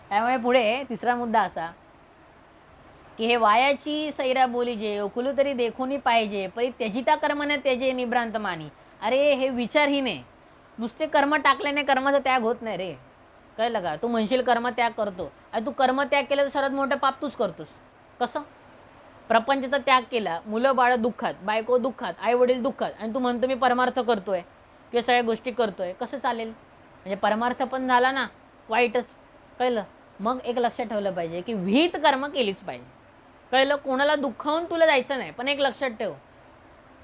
त्यामुळे पुढे 3रा मुद्दा असा की हे वायाची सैरा बोली जे ओकुलू तरी देखूनही पाहिजे परी त्यजिता कर्मने त्यजे निभ्रांत मानी. अरे हे विचारहीन आहे. नुसते कर्म टाकल्याने कर्माचा त्याग होत नाही रे. कळलं का? तू म्हणशील कर्म त्याग करतो, अरे तू कर्म त्याग केलं तर सर्वात मोठं पाप तूच करतोस. कसं? प्रपंचाचा त्याग केला, मुलं बाळ दुःखात, बायको दुःखात, आई वडील दुःखात, आणि तू म्हणतो मी परमार्थ करतोय किंवा सगळ्या गोष्टी करतोय, कसं चालेल? म्हणजे परमार्थ पण झाला ना, वाईटच. कळलं? मग एक लक्षात ठेवलं पाहिजे की विहित कर्म केलीच पाहिजे. कळलं? कोणाला दुःखावून तुला जायचं नाही, पण एक लक्षात ठेव,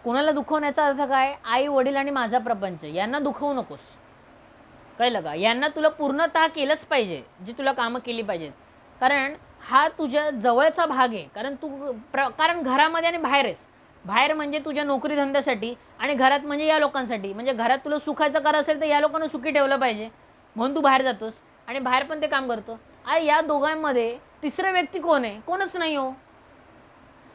कोणाला दुखवण्याचा अर्थ काय? आई वडील आणि माझा प्रपंच यांना दुखवू नकोस. कळलं का? यांना तुला पूर्णतः केलंच पाहिजे जी तुला कामं केली पाहिजेत, कारण हा तुझ्या जवळचा भाग आहे. कारण कारण घरामध्ये आणि बाहेर आहेस. बाहेर म्हणजे तुझ्या नोकरी धंद्यासाठी, आणि घरात म्हणजे या लोकांसाठी. म्हणजे घरात तुला सुखाचं कर असेल तर या लोकांना सुखी ठेवलं पाहिजे म्हणून तू बाहेर जातोस, आणि बाहेर पण ते काम करतो. या दोघांमध्ये तिसरा व्यक्ती कोण आहे? कोणच नाही हो.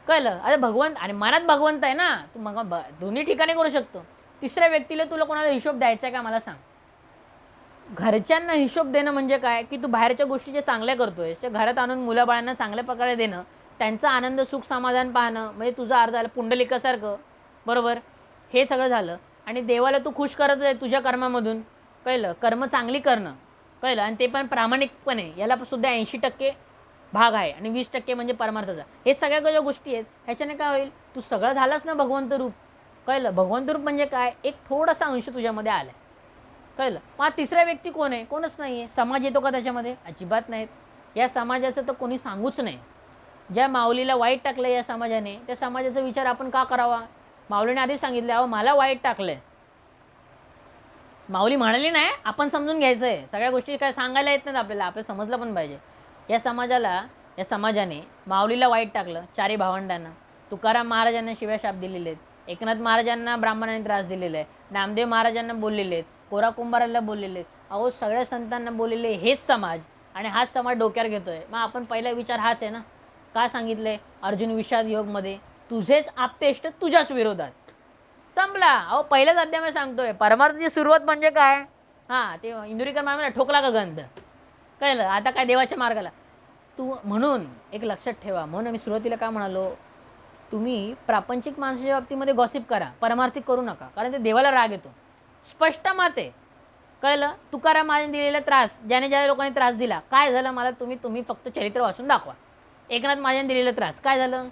कळलं? अरे भगवंत, आणि मनात भगवंत आहे ना, तू मग दोन्ही ठिकाणी करू शकतो. तिसऱ्या व्यक्तीला तुला कोणाला हिशोब द्यायचा आहे का मला सांग? घरच्यांना हिशोब देणं म्हणजे काय? की तू बाहेरच्या गोष्टी जे चांगल्या करतोयस त्या घरात आणून मुलाबाळांना चांगल्या प्रकारे देणं, त्यांचा आनंद सुख समाधान पाहणं, म्हणजे तुझा अर्थ झालं पुंडलिकासारखं. बरोबर? हे सगळं झालं. आणि देवाला तू खुश करत आहे तुझ्या कर्मामधून. कळलं? कर्म चांगली करणं. कळलं? आणि ते पण प्रामाणिकपणे, याला सुद्धा 80% भाग आहे, आणि 20% म्हणजे परमार्थाचा. हे सगळ्या ज्या गोष्टी आहेत ह्याच्याने काय होईल? तू सगळं झालास ना भगवंत रूप. कळलं? भगवंत रूप म्हणजे काय? एक थोडासा अंश तुझ्यामध्ये आला. कळलं? मग तिसरा व्यक्ती कोण आहे? कोणच नाही आहे. समाज येतो का त्याच्यामध्ये? अजिबात नाहीत. या समाजाचं तर कोणी सांगूच नाही. ज्या माऊलीला वाईट टाकलं या समाजाने, त्या समाजाचा विचार आपण का करावा? माऊलीने आधी सांगितलं, अहो मला वाईट टाकलंय. माऊली म्हणाली नाही, आपण समजून घ्यायचं आहे. सगळ्या गोष्टी काय सांगायला येत नाहीत आपल्याला, आपल्याला समजलं पण पाहिजे. या समाजाने माऊलीला वाईट टाकलं, चारी भावंडांना. तुकाराम महाराजांना शिव्या शाप दिलेले आहेत. एकनाथ महाराजांना ब्राह्मणांनी त्रास दिलेला आहे. नामदेव महाराजांना बोललेले आहेत. कोरा कुंभाराला बोललेले आहेत. अहो सगळ्या संतांना बोललेले हेच समाज, आणि हाच समाज डोक्यावर घेतोय. मग आपण पहिला विचार हाच आहे ना. का सांगितलंय अर्जुन विषाद योगमध्ये? तुझेच आप्तेष्ट तुझ्याच विरोधात. संपला. अहो पहिल्याच अध्याय सांगतोय परमार्थाची सुरुवात म्हणजे काय? हां, ते इंदुरीकर महाराज ठोकला का गंध. कळलं? आता काय देवाच्या मार्गाला तू. म्हणून एक लक्षात ठेवा, म्हणून आम्ही सुरुवातीला काय म्हणालो, तुम्ही प्रापंचिक माणसाच्या बाबतीमध्ये गॉसिप करा, परमार्थिक करू नका, कारण ते देवाला राग येतो. स्पष्ट मत आहे. कळलं? तुकाराम महाराजांनी दिलेला त्रास, ज्याने ज्या लोकांनी त्रास दिला, काय झालं मला तुम्ही फक्त चरित्र वाचून दाखवा. एकनाथ महाराजांनी दिलेला त्रास काय झालं?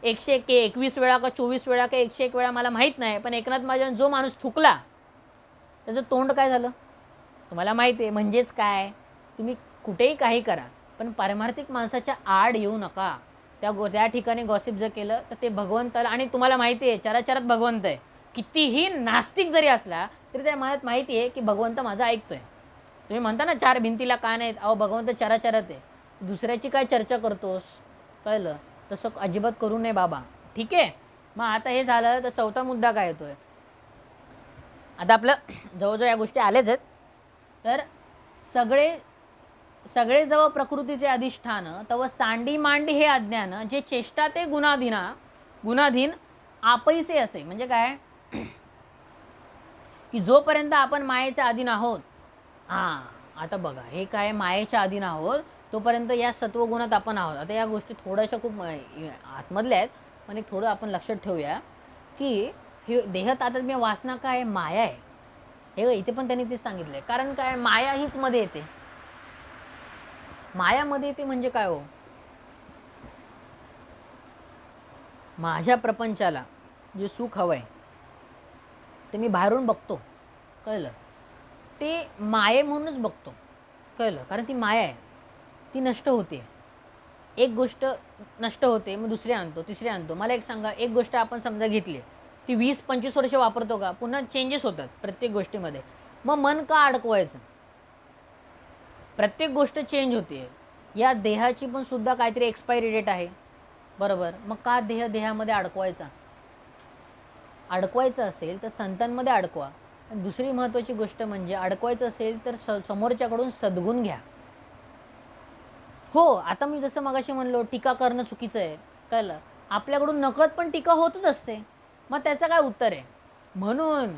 121 वेळा का 24 वेळा का 101 वेळा मला माहीत नाही, पण एकनाथ महाराजांनी जो माणूस थुकला त्याचं तोंड काय झालं तुम्हाला माहिती आहे. म्हणजेच काय? तुम्ही कुठेही काही करा, पण पारमार्थिक माणसाच्या आड येऊ नका. त्या ठिकाणी गॉसिप जर केलं तर ते भगवंताला, आणि तुम्हाला माहिती आहे चराचरात भगवंत आहे. कितीही नास्तिक जरी असला तरी त्या मनात माहिती आहे की भगवंत माझा ऐकतोय. तुम्ही म्हणता ना चार भिंतीला कान आहेत, अहो भगवंत चराचरात आहे. दुसऱ्याची काय चर्चा करतोस? कळलं? तसं अजिबात करू नये बाबा. ठीक आहे? मग आता हे झालं तर चौथा मुद्दा काय येतोय? आता आपलं जवळजवळ या गोष्टी आल्याच आहेत. तर सगळे जवळ प्रकृतीचे अधिष्ठान तव सांडी मांडी हे अज्ञान, जे चेष्टा ते गुणाधीन आपैसे असे. म्हणजे काय? की जोपर्यंत आपण मायेच्या अधीन आहोत, आता बघा हे काय, मायेच्या अधीन आहोत तोपर्यंत या सत्वगुणात आपण आहोत. आता या गोष्टी थोड्याशा खूप आतमधल्या आहेत, पण एक थोडं आपण लक्षात ठेवूया की हे देह तादात्म्य वासना काय? माया आहे. हे इथे पण त्यांनी तेच सांगितलं आहे. कारण काय? माया हीच मध्ये येते. मायामध्ये येते म्हणजे काय हो? माझ्या प्रपंचाला जे सुख हवं आहे ते मी बाहेरून बघतो. कळलं? ते माये म्हणूनच बघतो. कळलं? कारण ती माया आहे, ती नष्ट होते. एक गोष्ट नष्ट होते, मग दुसरी आणतो, तिसरी आणतो. मला एक सांगा, एक गोष्ट आपण समजा घेतली, ती 20-25 वर्ष वापरतो का? पुन्हा चेंजेस होतात प्रत्येक गोष्टीमध्ये. मग मन का अडकवायचं? प्रत्येक गोष्ट चेंज होते. या देहाची पण सुद्धा काहीतरी एक्सपायरी डेट आहे. बरोबर? मग का देहामध्ये अडकवायचं असेल तर संतांमध्ये अडकवा. दुसरी महत्त्वाची गोष्ट म्हणजे अडकवायचं असेल तर समोरच्याकडून सद्गुण घ्या. हो, आता मी जसं मगाशी म्हणलो टीका करणं चुकीचं आहे. कळलं? आपल्याकडून नकळत पण टीका होतच असते. मग त्याचं काय उत्तर आहे? म्हणून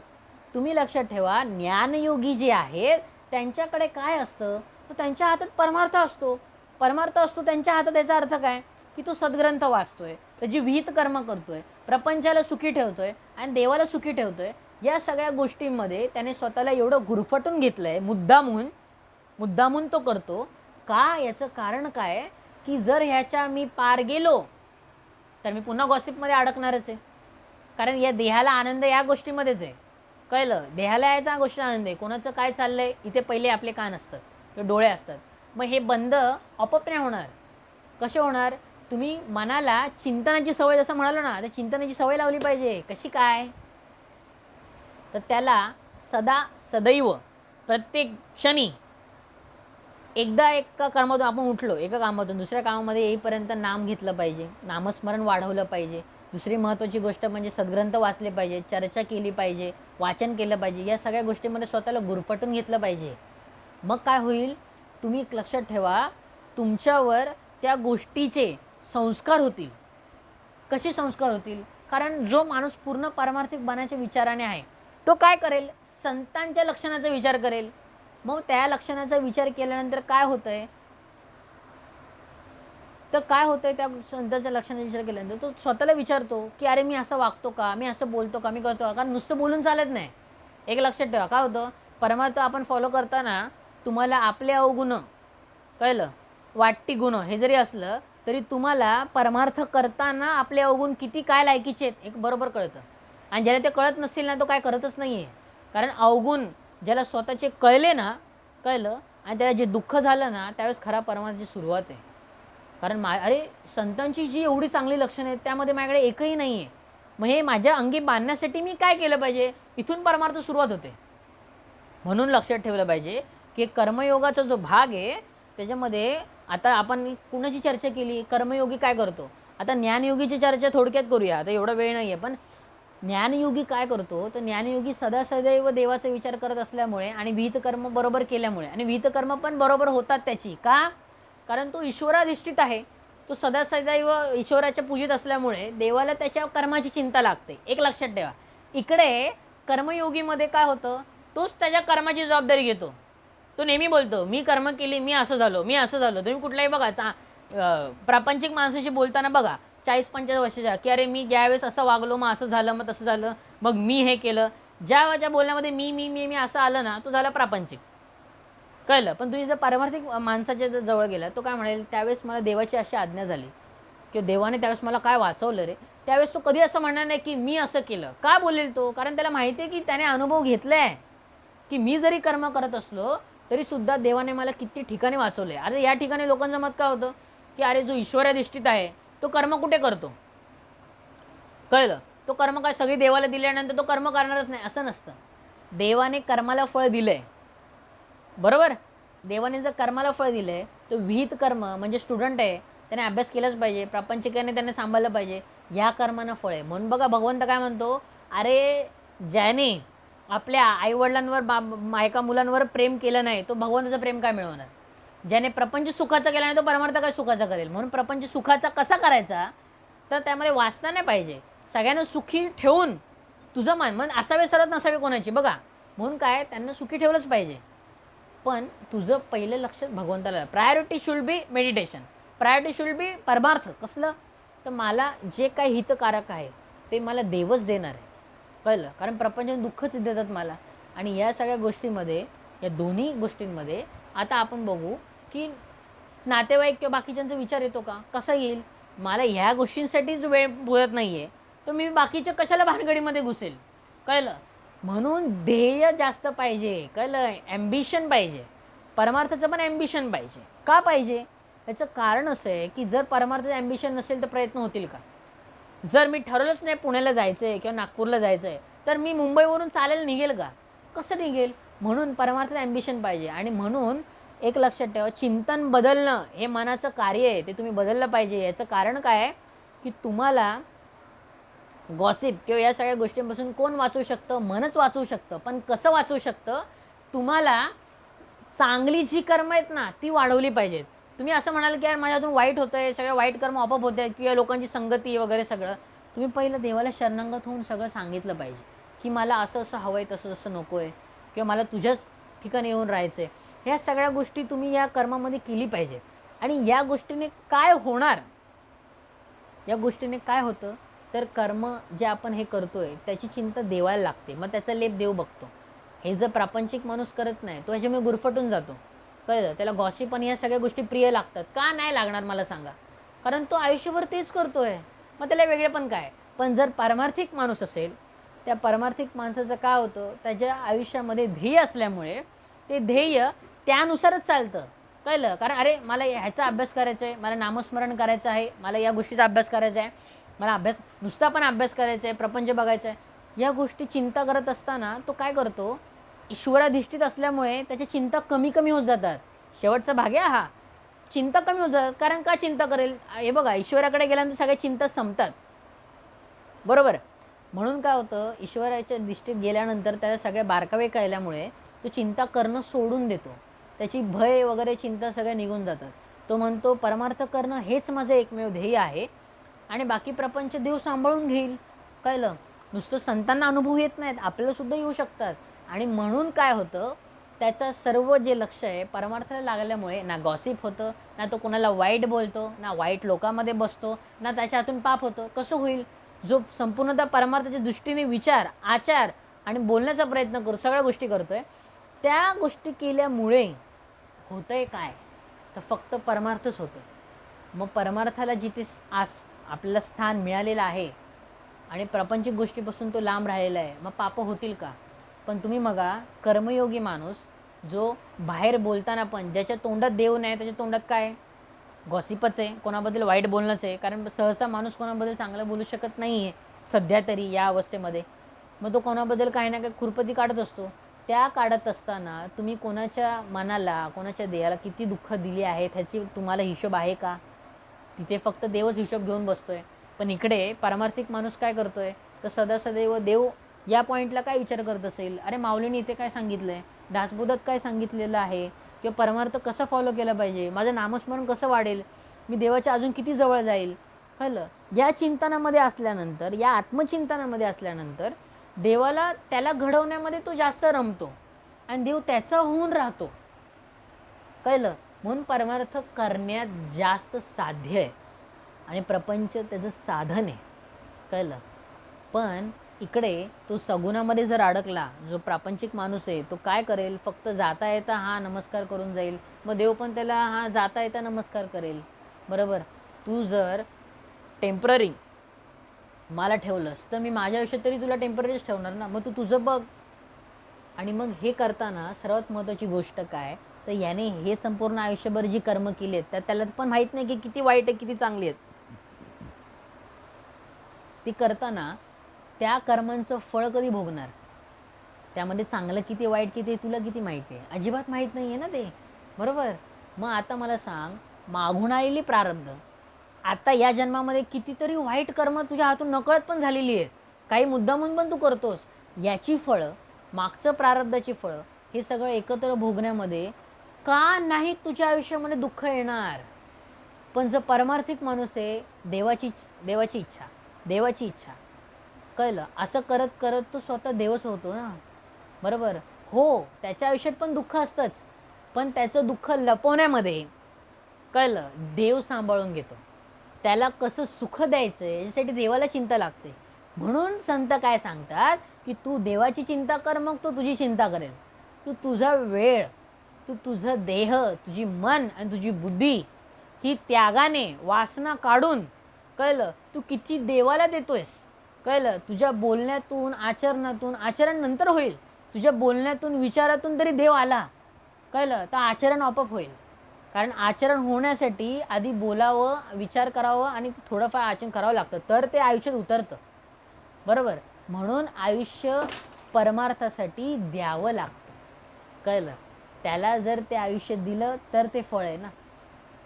तुम्ही लक्षात ठेवा, ज्ञानयोगी जे आहेत त्यांच्याकडे काय असतं? तर त्यांच्या हातात परमार्थ असतो. परमार्थ असतो त्यांच्या हातात. याचा अर्थ काय? की तो सद्ग्रंथ वाचतोय, त्याची विहित कर्म करतोय, प्रपंचाला सुखी ठेवतोय आणि देवाला सुखी ठेवतोय. या सगळ्या गोष्टींमध्ये त्याने स्वतःला एवढं गुरफटून घेतलंय, मुद्दामून तो करतो का. याचं कारण काय, की जर ह्याच्या मी पार गेलो तर मी पुन्हा गॉसिपमध्ये अडकणारच आहे. कारण या देहाला आनंद या गोष्टीमध्येच आहे. कळलं, देहाला याचा गोष्टी आनंद आहे. कोणाचं काय चाललंय इथे पहिले आपले कान असतात किंवा डोळे असतात. मग हे बंद आपोआप नाही होणार. कसे होणार, तुम्ही मनाला चिंतनाची सवय जसं म्हणालो ना, तर चिंतनाची सवय लावली पाहिजे. कशी काय, तर त्याला सदैव प्रत्येक क्षणी एकदा एका कर्मातून आपण उठलो, एका कामातून दुसऱ्या कामामध्ये येईपर्यंत नाम घेतलं पाहिजे, नामस्मरण वाढवलं पाहिजे. दुसरी महत्त्वाची गोष्ट म्हणजे सद्ग्रंथ वाचले पाहिजे, चर्चा केली पाहिजे, वाचन केलं पाहिजे. या सगळ्या गोष्टींमध्ये स्वतःला गुरफटून घेतलं पाहिजे. मग काय होईल, तुम्ही एक लक्षात ठेवा, तुमच्यावर त्या गोष्टीचे संस्कार होतील. कसे संस्कार होतील, कारण जो माणूस पूर्ण पारमार्थिक बनायच्या विचाराने आहे तो काय करेल, संतांच्या लक्षणाचा विचार करेल. मग त्या लक्षणाचा विचार केल्यानंतर काय होतंय, तर काय होतंय, त्या संतांच्या लक्षणाचा विचार केल्यानंतर तो स्वतःला विचारतो की अरे मी असं वागतो का, मी असं बोलतो का, मी करतो का. कारण नुसतं बोलून चालत नाही. एक लक्षात ठेवा, काय होतं, परमार्थ आपण फॉलो करताना तुम्हाला आपले अवगुण, कळलं, वाटती गुण हे जरी असलं तरी तुम्हाला परमार्थ करताना आपले अवगुण किती काय लायकीचे आहेत एक बरोबर कळतं. आणि ज्याला ते कळत नसेल ना, तो काय करतच नाही आहे. कारण अवगुण ज्याला स्वतःचे कळले ना, कळलं, आणि त्याला जे दुःख झालं ना, त्यावेळेस खरा परमार्थाची सुरुवात आहे. कारण अरे संतांची जी एवढी चांगली लक्षणं आहेत त्यामध्ये माझ्याकडे एकही नाही आहे. मग हे माझ्या अंगी बांधण्यासाठी मी काय केलं पाहिजे, इथून परमार्थ सुरुवात होते. म्हणून लक्षात ठेवलं पाहिजे की कर्मयोगाचा जो भाग आहे त्याच्यामध्ये आता आपण कुणाची चर्चा केली, कर्मयोगी काय करतो. आता ज्ञानयोगीची चर्चा थोडक्यात करूया, आता एवढा वेळ नाही आहे. पण ज्ञानयोगी काय करतो, तर ज्ञानयोगी सदैव देवाचा विचार करत असल्यामुळे आणि विहित कर्म बरोबर केल्यामुळे, आणि विहित कर्म पण बरोबर होतात त्याची का, कारण तो ईश्वराधिष्ठित आहे. तो सदैव ईश्वराच्या पूजित असल्यामुळे देवाला त्याच्या कर्माची चिंता लागते. एक लक्षात ठेवा, इकडे कर्मयोगीमध्ये काय होतं, तोच त्याच्या कर्माची जबाबदारी घेतो. तो नेहमी बोलतो मी कर्म केली, मी असं झालो, मी असं झालो. तुम्ही कुठलाही बघा प्रापंचिक माणसाशी बोलताना बघा 40-50 वर्षाच्या, की अरे मी ज्यावेळेस असं वागलो मग असं झालं, मग तसं झालं, मग मी हे केलं. ज्या बोलण्यामध्ये मी असं आलं ना, तो झाला प्रापंचिक. कळलं. पण तुम्ही जर पारमार्थिक माणसाच्या जवळ गेला, तो काय म्हणेल, त्यावेळेस मला देवाची अशी आज्ञा झाली किंवा देवाने त्यावेळेस मला काय वाचवलं रे. त्यावेळेस तो कधी असं म्हणणार नाही की मी असं केलं. का बोलेल तो, कारण त्याला माहिती आहे की त्याने अनुभव घेतला आहे की मी जरी कर्म करत असलो तरी सुद्धा देवाने मला किती ठिकाणी वाचवले. अरे या ठिकाणी लोकांचं मत काय होतं की अरे जो ईश्वराधिष्ठित आहे तो कर्म कुठे करतो. कळलं. तो कर्म काय सगळी देवाला दिल्यानंतर तो कर्म करणारच नाही असं नसतं. देवाने कर्माला फळ दिलंय, बरोबर. देवाने जर कर्माला फळ दिलंय तर विहित कर्म म्हणजे स्टुडंट आहे त्याने अभ्यास केलाच पाहिजे, प्रापंचिकाने त्याने सांभाळलं पाहिजे. या कर्मानं फळ आहे. म्हणून बघा भगवंत काय म्हणतो, अरे ज्याने आपल्या आईवडिलांवर मायका मुलांवर प्रेम केलं नाही तो भगवंताचं प्रेम काय मिळवणार. ज्याने प्रपंच सुखाचा केला नाही तो परमार्थ काय सुखाचा करेल. म्हणून प्रपंच सुखाचा कसा करायचा, तर त्यामध्ये वासना नाही पाहिजे. सगळ्यांना सुखी ठेवून तुझं मन असावे सरत नसावे कोणाची बघा. म्हणून काय, त्यांना सुखी ठेवलंच पाहिजे. पण तुझं पहिलं लक्ष भगवंताला. Priority should be meditation, priority should be परमार्थ. कसलं, तर मला जे काही हितकारक आहे ते मला देवच देणार आहे. कळलं. कारण प्रपंचाने दुःखच देतात मला. आणि या सगळ्या गोष्टींमध्ये, या दोन्ही गोष्टींमध्ये आता आपण बघू की नातेवाईक किंवा बाकीच्यांचा विचार येतो का, कसा येईल. मला ह्या गोष्टींसाठीच वेळ पुरत नाही आहे तर मी बाकीच्या कशाला भानगडीमध्ये घुसेल. कळलं. म्हणून ध्येय जास्त पाहिजे. कळलं. ॲम्बिशन पाहिजे. परमार्थाचं पण ॲम्बिशन पाहिजे. का पाहिजे, याचं कारण असं आहे की जर परमार्थाचं ॲम्बिशन नसेल तर प्रयत्न होतील का. जर मी ठरवलंच नाही पुण्याला जायचं आहे किंवा नागपूरला जायचं आहे तर मी मुंबईवरून चालेल निघेल का, कसं निघेल. म्हणून परमार्थाचं ॲम्बिशन पाहिजे. आणि म्हणून एक लक्षात ठेवा, चिंतन बदलणं हे मनाचं कार्य आहे, ते तुम्ही बदललं पाहिजे. याचं कारण काय आहे की तुम्हाला गॉसिप किंवा या सगळ्या गोष्टींपासून कोण वाचवू शकतं, मनच वाचवू शकतं. पण कसं वाचवू शकतं, तुम्हाला चांगली जी कर्म आहेत ना ती वाढवली पाहिजेत. तुम्ही असं म्हणाल की यार माझ्यातून वाईट होतं आहे, सगळं वाईट कर्म आपोआप होत आहेत किंवा लोकांची संगती वगैरे सगळं, तुम्ही पहिलं देवाला शरणागत होऊन सगळं सांगितलं पाहिजे की मला असं असं हवं आहे, तसं तसं नको आहे किंवा मला तुझ्याच ठिकाणी येऊन राहायचं आहे. ह्या सगळ्या गोष्टी तुम्ही या कर्मामध्ये केली पाहिजे. आणि या गोष्टीने काय होणार या गोष्टीने काय होतं, तर कर्म जे आपण हे करतोय त्याची चिंता देवाला लागते, मग त्याचा लेप देव बघतो. हे जर प्रापंचिक माणूस करत नाही तो ह्याच्यामुळे गुरफटून जातो. कळलं, त्याला गॉसिप आणि ह्या सगळ्या गोष्टी प्रिय लागतात. का नाही लागणार मला सांगा, कारण तो आयुष्यभर तेच करतोय, मग त्याला वेगळे पण काय. पण जर पारमार्थिक माणूस असेल, त्या पारमार्थिक माणसाचं काय होतं, त्याच्या आयुष्यामध्ये ध्येय असल्यामुळे ते ध्येय त्यानुसारच चालतं. कळलं, कारण अरे मला ह्याचा अभ्यास करायचा आहे, मला नामस्मरण करायचं आहे, मला या गोष्टीचा अभ्यास करायचा आहे, मला नुसता पण अभ्यास करायचा आहे, प्रपंच बघायचा आहे, या गोष्टी चिंता करत असताना तो काय करतो, ईश्वराधिष्ठित असल्यामुळे त्याची चिंता कमी कमी होत जातात. शेवटचा भाग आहे हा, चिंता कमी होत जातात. कारण का चिंता करेल, हे बघा ईश्वराकडे गेल्यानंतर सगळ्या चिंता संपतात, बरोबर. म्हणून काय होतं, ईश्वराच्या दृष्टीत गेल्यानंतर त्याला सगळे बारकावे कळल्यामुळे तो चिंता करणं सोडून देतो, त्याची भय वगैरे चिंता सगळ्या निघून जातात. तो म्हणतो परमार्थ करणं हेच माझं एकमेव ध्येय आहे आणि बाकी प्रपंच देव सांभाळून घेईल. कळलं, नुसतं संतांना अनुभव येत नाहीत, आपल्याला सुद्धा येऊ शकतात. आणि म्हणून काय होतं, त्याचं सर्व जे लक्ष आहे परमार्थाला लागल्यामुळे ना गॉसिप होतं, ना तो कोणाला वाईट बोलतो, ना वाईट लोकांमध्ये बसतो, ना त्याच्या हातून पाप होतं. कसं होईल, जो संपूर्णतः परमार्थाच्या दृष्टीने विचार आचार आणि बोलण्याचा प्रयत्न करू सगळ्या गोष्टी करतोय, त्या गोष्टी केल्यामुळे होतंय काय, तर फक्त परमार्थच होतो. मग परमार्थाला जिथे आपल्याला स्थान मिळालेलं आहे आणि प्रापंचिक गोष्टीपासून तो लांब राहिलेला आहे, मग पाप होतील का. पण तुम्ही बघा, कर्मयोगी माणूस जो बाहेर बोलताना पण ज्याच्या तोंडात देव नाही त्याच्या तोंडात काय, गॉसिपच आहे, कोणाबद्दल वाईट बोलणंच आहे. कारण सहसा माणूस कोणाबद्दल चांगलं बोलू शकत नाही आहे सध्या तरी या अवस्थेमध्ये. मग तो कोणाबद्दल काही ना काही खुरपती काढत असतो. त्या काढत असताना तुम्ही कोणाच्या मनाला कोणाच्या देहाला किती दुःख दिली आहेत ह्याची तुम्हाला हिशोब आहे का. तिथे फक्त देवच हिशोब घेऊन बसतोय. पण इकडे पारमार्थिक माणूस काय करतोय, तर सदासदैव देव या पॉईंटला काय विचार करत असेल, अरे माऊलीने इथे काय सांगितलं आहे, दासबोधात काय सांगितलेलं आहे, किंवा परमार्थ कसं फॉलो केलं पाहिजे, माझं नामस्मरण कसं वाढेल, मी देवाच्या अजून किती जवळ जाईल. कळलं, या चिंतनामध्ये असल्यानंतर, या आत्मचिंतनामध्ये असल्यानंतर देवाला त्याला घडवण्यामध्ये तो जास्त रमतो आणि देव त्याचा होऊन राहतो. कळलं, म्हणून परमार्थ करण्यात जास्त साध्य आहे आणि प्रपंच त्याचं साधन आहे. कळलं, पण इकडे तो सगुणामध्ये जर अडकला, जो प्रापंचिक माणूस आहे तो काय करेल, फक्त जाता येता हा नमस्कार करून जाईल, मग देव पण त्याला हा जाता येता नमस्कार करेल. बरोबर, तू जर टेम्पररी मला ठेवलंस तर मी माझ्या आयुष्यात तरी तुला टेम्पररीच ठेवणार ना, मग तू तुझं बघ. आणि मग हे करताना सर्वात महत्त्वाची गोष्ट काय, तर याने हे संपूर्ण आयुष्यभर जी कर्म केली आहेत त्याला पण माहीत नाही की किती वाईट आहे किती चांगली आहेत. ती करताना त्या कर्मांचं फळ कधी भोगणार, त्यामध्ये चांगलं किती वाईट किती तुला किती माहिती आहे, अजिबात माहीत नाही आहे ना ते. बरोबर, मग आता मला सांग, मागून आलेली प्रारब्ध आता या जन्मामध्ये कितीतरी वाईट कर्म तुझ्या हातून नकळत पण झालेली आहेत, काही मुद्दामून पण तू करतोस, याची फळं, मागचं प्रारब्धाची फळं, हे सगळं एकत्र भोगण्यामध्ये का नाही तुझ्या आयुष्यामध्ये दुःख येणार. पण जो परमार्थिक माणूस आहे, देवाची इच्छा. कळलं, असं करत करत तो स्वतः देवच होतो ना. बरोबर, हो त्याच्या आयुष्यात पण दुःख असतंच, पण त्याचं दुःख लपवण्यामध्ये कळलं देव सांभाळून घेतो. त्याला कसं सुख द्यायचं याच्यासाठी देवाला चिंता लागते. म्हणून संत काय सांगतात की तू देवाची चिंता कर, मग तो तुझी चिंता करेल. तू तुझा वेळ, तू तुझं देह, तुझी मन आणि तुझी बुद्धी ही त्यागाने वासना काढून, कळलं, तू किती देवाला देतोयस. कळलं, तुझ्या बोलण्यातून आचरणातून, आचरण नंतर होईल, तुझ्या बोलण्यातून विचारातून तरी देव आला, कळलं, तर आचरण आपोआप होईल. कारण आचरण होण्यासाठी आधी बोलावं, विचार करावं आणि थोडंफार आचरण करावं लागतं, तर ते आयुष्यात उतरतं. बरोबर, म्हणून आयुष्य परमार्थासाठी द्यावं लागतं. कळलं, त्याला जर ते आयुष्य दिलं तर ते फळ आहे ना.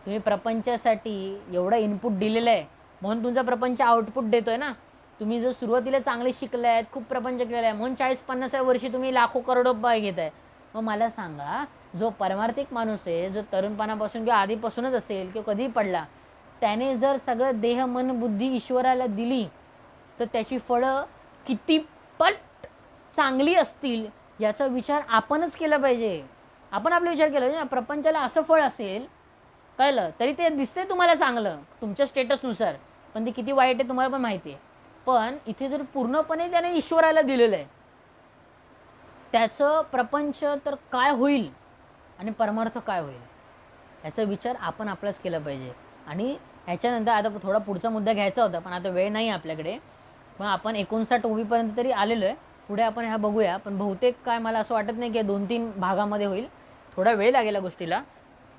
तुम्ही प्रपंचासाठी एवढं इनपुट दिलेलं आहे म्हणून तुमचा प्रपंच आउटपुट देतोय ना. तुम्ही जर सुरुवातीला चांगले शिकले आहेत, खूप प्रपंच केला आहे, म्हणून 40-50 वर्षी तुम्ही लाखो करोडो रुपये घेत आहे. मग मला सांगा, जो परमार्थिक माणूस आहे, जो तरुणपणापासून किंवा आधीपासूनच असेल किंवा कधीही पडला, त्याने जर सगळं देह मन बुद्धी ईश्वराला दिली तर त्याची फळं किती पट चांगली असतील याचा विचार आपणच केला पाहिजे. आपण आपला विचार केला पाहिजे. प्रपंचाला असं फळ असेल, कळलं, तरी ते दिसतंय तुम्हाला चांगलं तुमच्या स्टेटसनुसार, पण ती किती वाईट आहे तुम्हाला पण माहिती आहे. पण इथे जर पूर्णपणे त्याने ईश्वराला दिलेलं आहे, त्याचं प्रपंच तर काय होईल आणि परमार्थ काय होईल याचा विचार आपण आपलाच केला पाहिजे. आणि ह्याच्यानंतर आता थोडा पुढचा मुद्दा घ्यायचा होता, पण आता वेळ नाही आपल्याकडे. मग आपण 59 ओवीपर्यंत तरी आलेलो आहे. पुढे आपण ह्या बघूया, पण बहुतेक काय मला असं वाटत नाही की 2-3 भागामध्ये होईल. थोडा वेळ लागेल या गोष्टीला.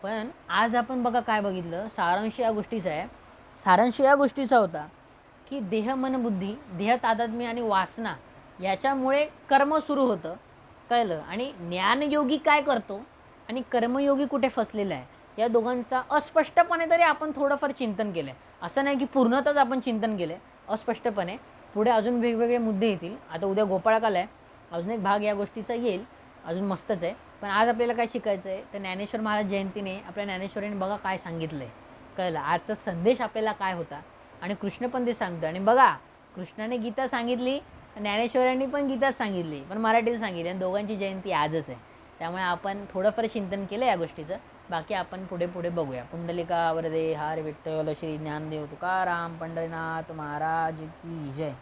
पण आज आपण बघा काय बघितलं, सारांश या गोष्टीचा आहे. सारांश या गोष्टीचा होता की देह मन बुद्धी, देह तादात्म्य आणि वासना याच्यामुळे कर्म सुरू होतं, कळलं. आणि ज्ञानयोगी काय करतो आणि कर्मयोगी कुठे फसलेला आहे, या दोघांचा अस्पष्टपणे तरी आपण थोडंफार चिंतन केलं आहे. असं नाही की पूर्णतच आपण चिंतन केलं आहे, अस्पष्टपणे. पुढे अजून वेगवेगळे मुद्दे येतील. आता उद्या गोपाळकाला आहे, अजून एक भाग या गोष्टीचा येईल, अजून मस्तच आहे. पण आज आपल्याला काय शिकायचं आहे, तर ज्ञानेश्वर महाराज जयंतीने आपल्या ज्ञानेश्वरीने बघा काय सांगितलं आहे, कळलं. आजचा संदेश आपल्याला काय होता आणि कृष्ण पण ते सांगतो. आणि बघा, कृष्णाने गीता सांगितली, ज्ञानेश्वरांनी पण गीताच सांगितली, पण मराठीत सांगितली, आणि दोघांची जयंती आजच आहे. त्यामुळे आपण थोडंफार चिंतन केलं या गोष्टीचं. बाकी आपण पुढे पुढे बघूया. पुंडलिका वरदे हर विठ्ठल श्री ज्ञानदेव तुकाराम पंढरीनाथ महाराज की जय.